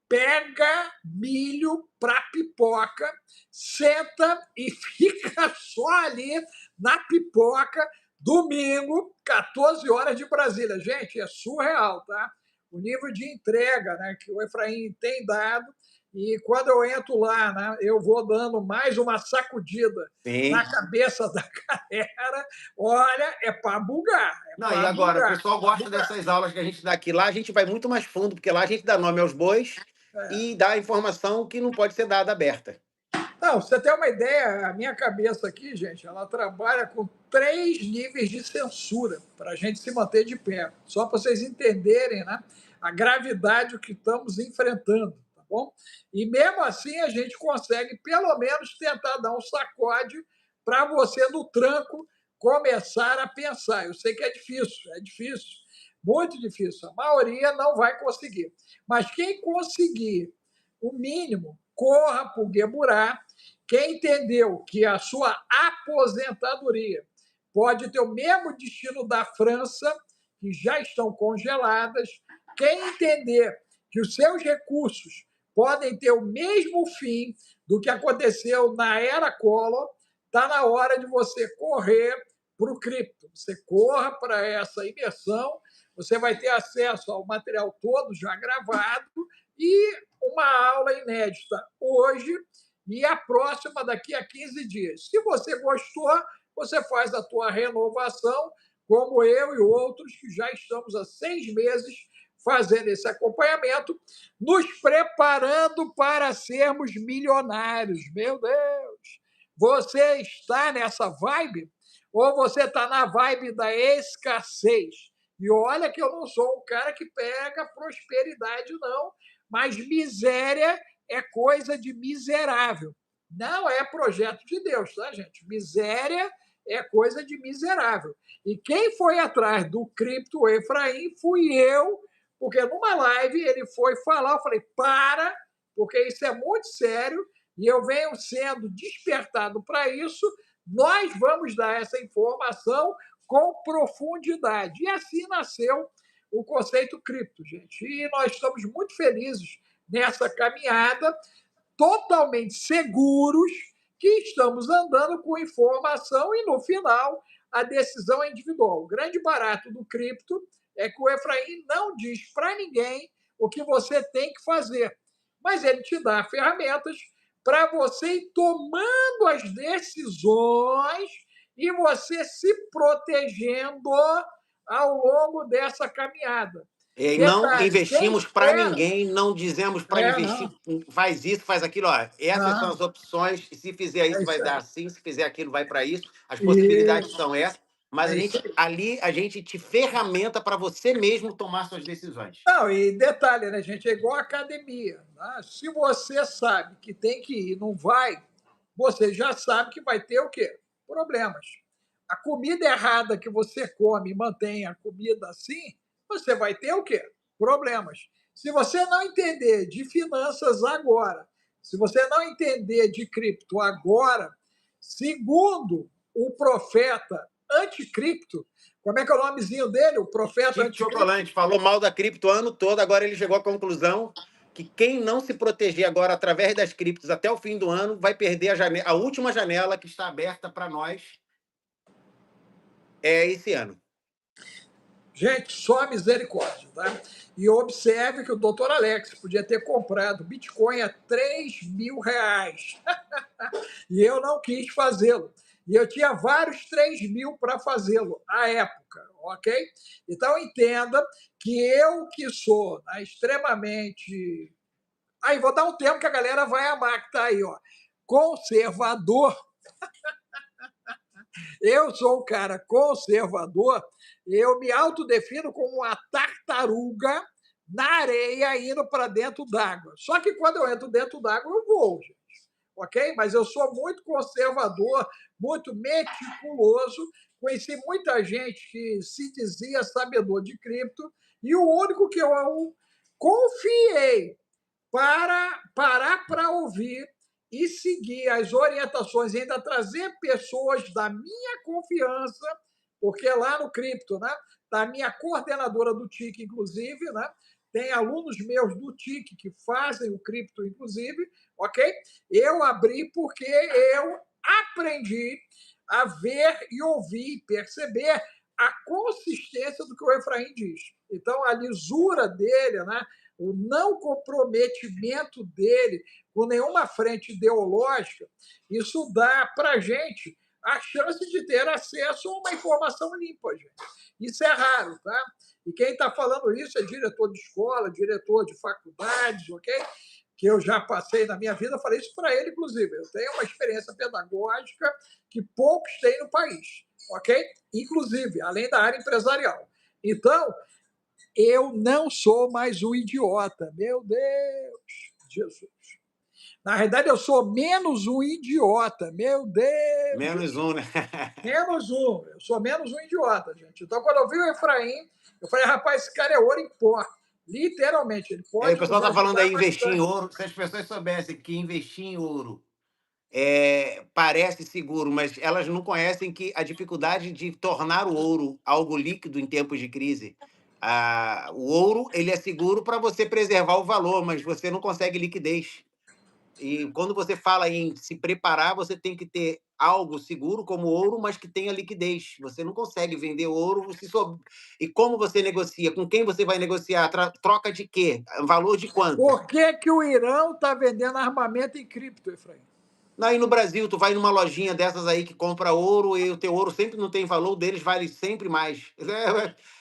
Pega milho para pipoca, senta e fica só ali na pipoca, domingo, 14 horas de Brasília. Gente, é surreal, tá? O nível de entrega, né, que o Efraim tem dado. E quando eu entro lá, né, eu vou dando mais uma sacudida na cabeça da galera. Olha, é para bugar. Não, e agora, bugar. O pessoal gosta dessas aulas que a gente dá aqui. Lá a gente vai muito mais fundo, porque lá a gente dá nome aos bois e dá informação que não pode ser dada aberta. Não, você tem uma ideia, a minha cabeça aqui, gente, ela trabalha com 3 níveis de censura para a gente se manter de pé. Só para vocês entenderem, né, a gravidade que estamos enfrentando. Bom? E mesmo assim a gente consegue pelo menos tentar dar um sacode para você no tranco começar a pensar. Eu sei que é difícil, muito difícil. A maioria não vai conseguir. Mas quem conseguir o mínimo, corra para o Gueburá. Quem entendeu que a sua aposentadoria pode ter o mesmo destino da França, que já estão congeladas, quem entender que os seus recursos podem ter o mesmo fim do que aconteceu na era Collor. Está na hora de você correr para o cripto. Você corra para essa imersão, você vai ter acesso ao material todo já gravado e uma aula inédita hoje e a próxima daqui a 15 dias. Se você gostou, você faz a tua renovação, como eu e outros que já estamos há 6 meses fazendo esse acompanhamento, nos preparando para sermos milionários. Meu Deus! Você está nessa vibe? Ou você está na vibe da escassez? E olha que eu não sou um cara que pega prosperidade, não, mas miséria é coisa de miserável. Não é projeto de Deus, tá, gente? Miséria é coisa de miserável. E quem foi atrás do cripto Efraim fui eu, porque numa live ele foi falar, eu falei, para, porque isso é muito sério, e eu venho sendo despertado para isso, nós vamos dar essa informação com profundidade. E assim nasceu o conceito cripto, gente. E nós estamos muito felizes nessa caminhada, totalmente seguros que estamos andando com informação e, no final, a decisão é individual. O grande barato do cripto é que o Efraim não diz para ninguém o que você tem que fazer, mas ele te dá ferramentas para você ir tomando as decisões e você se protegendo ao longo dessa caminhada. E não Detalhe, quem investimos para espera... ninguém, não dizemos para investir, Não, faz isso, faz aquilo. Ó, essas são não, as opções, se fizer é isso vai isso dar aí. assim, se fizer aquilo vai para isso, as possibilidades Isso, são essas, mas é isso aí. a gente te ferramenta para você mesmo tomar suas decisões. Não, e detalhe, né, gente? É igual a academia. Né? Se você sabe que tem que ir e não vai, você já sabe que vai ter o quê? Problemas. A comida errada que você come e mantém a comida assim, você vai ter o quê? Problemas. Se você não entender de finanças agora, se você não entender de cripto agora, segundo o profeta anticripto, como é que é o nomezinho dele? O profeta Chico anticripto? Chocolate falou mal da cripto o ano todo, agora ele chegou à conclusão que quem não se proteger agora através das criptos até o fim do ano vai perder a última janela que está aberta para nós esse ano. Gente, só misericórdia, tá? E observe que o doutor Alex podia ter comprado Bitcoin a R$ 3.000 e eu não quis fazê-lo. E eu tinha vários 3.000 para fazê-lo à época, ok? Então entenda que eu que sou, né, extremamente... Aí vou dar um termo que a galera vai amar, que tá aí, ó. Conservador. Eu sou um cara conservador, eu me autodefino como uma tartaruga na areia indo para dentro d'água. Só que quando eu entro dentro d'água, eu voo, gente. Ok? Mas eu sou muito conservador, muito meticuloso. Conheci muita gente que se dizia sabedor de cripto, e o único que eu confiei para parar para ouvir e seguir as orientações, e ainda trazer pessoas da minha confiança, porque lá no cripto, né, da minha coordenadora do TIC, inclusive, né, tem alunos meus do TIC que fazem o cripto, inclusive, ok? Eu abri porque eu aprendi a ver e ouvir e perceber a consistência do que o Efraim diz. Então, a lisura dele, né, o não comprometimento dele com nenhuma frente ideológica, isso dá para a gente a chance de ter acesso a uma informação limpa, gente. Isso é raro, tá? E quem está falando isso é diretor de escola, diretor de faculdades, ok? Que eu já passei na minha vida, falei isso para ele, inclusive. Eu tenho uma experiência pedagógica que poucos têm no país, ok? Inclusive, além da área empresarial. Então, eu não sou mais um idiota. Meu Deus, Jesus. Na verdade, eu sou menos um idiota. Meu Deus. Menos um, né? Menos um. Eu sou menos um idiota, gente. Então, quando eu vi o Efraim, eu falei, rapaz, esse cara é ouro em pó. Literalmente, ele O pode pessoal nos está falando ajudar aí investir em bastante. ouro. Se as pessoas soubessem que investir em ouro parece seguro, mas elas não conhecem que a dificuldade de tornar o ouro algo líquido em tempos de crise. O ouro ele é seguro para você preservar o valor, mas você não consegue liquidez. E quando você fala em se preparar, você tem que ter algo seguro como ouro, mas que tenha liquidez. Você não consegue vender ouro. E como você negocia? Com quem você vai negociar? Troca de quê? Valor de quanto? Por que, que o Irã está vendendo armamento em cripto, Efraim? Aí no Brasil, tu vai numa lojinha dessas aí que compra ouro e o teu ouro sempre não tem valor, o deles vale sempre mais.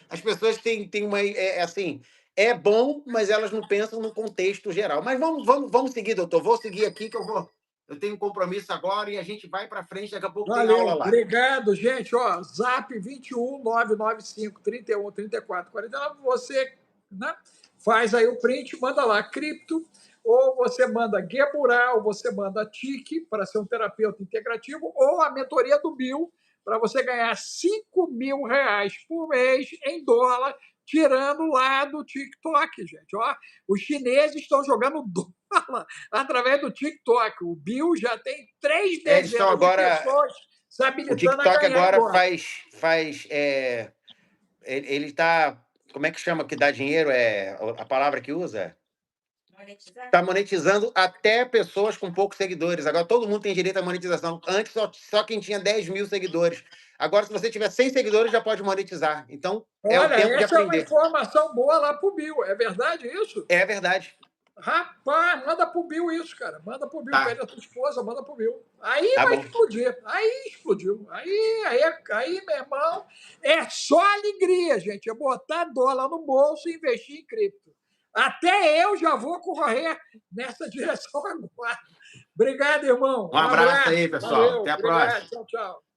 As pessoas têm uma. Assim, é bom, mas elas não pensam no contexto geral. Mas vamos seguir, doutor. Vou seguir aqui que eu vou. Eu tenho um compromisso agora e a gente vai para frente. Daqui a pouco tem Valeu, aula lá. obrigado, gente. Ó, Zap 21 995 31 34 49. Você, né, faz aí o print, manda lá cripto, ou você manda Geburá, ou você manda TIC para ser um terapeuta integrativo, ou a mentoria do Bill para você ganhar R$ 5.000 por mês em dólar, tirando lá do TikTok, gente. Ó, os chineses estão jogando dólar através do TikTok. O Bill já tem 3 Eles estão dezenas de agora. pessoas se O habilitando a TikTok ganhar agora agora. ele está. Como é que chama que dá dinheiro? A palavra que usa? Está monetizando até pessoas com poucos seguidores. Agora todo mundo tem direito à monetização. Antes só quem tinha 10 mil seguidores. Agora, se você tiver 100 seguidores, já pode monetizar. Então, é o Olha, tempo de essa é uma aprender. informação boa lá pro Bill. É verdade isso? É verdade. Rapaz, manda pro Bill isso, cara. Manda pro Bill, Tá. pede a tua esposa, manda pro Bill. Aí Tá vai bom. explodir. Aí explodiu. Aí, meu irmão, é só alegria, gente. É botar dólar no bolso e investir em cripto. Até eu já vou correr nessa direção agora. Obrigado, irmão. Um abraço aí, pessoal. Valeu. Até a Obrigado. próxima. Tchau, tchau.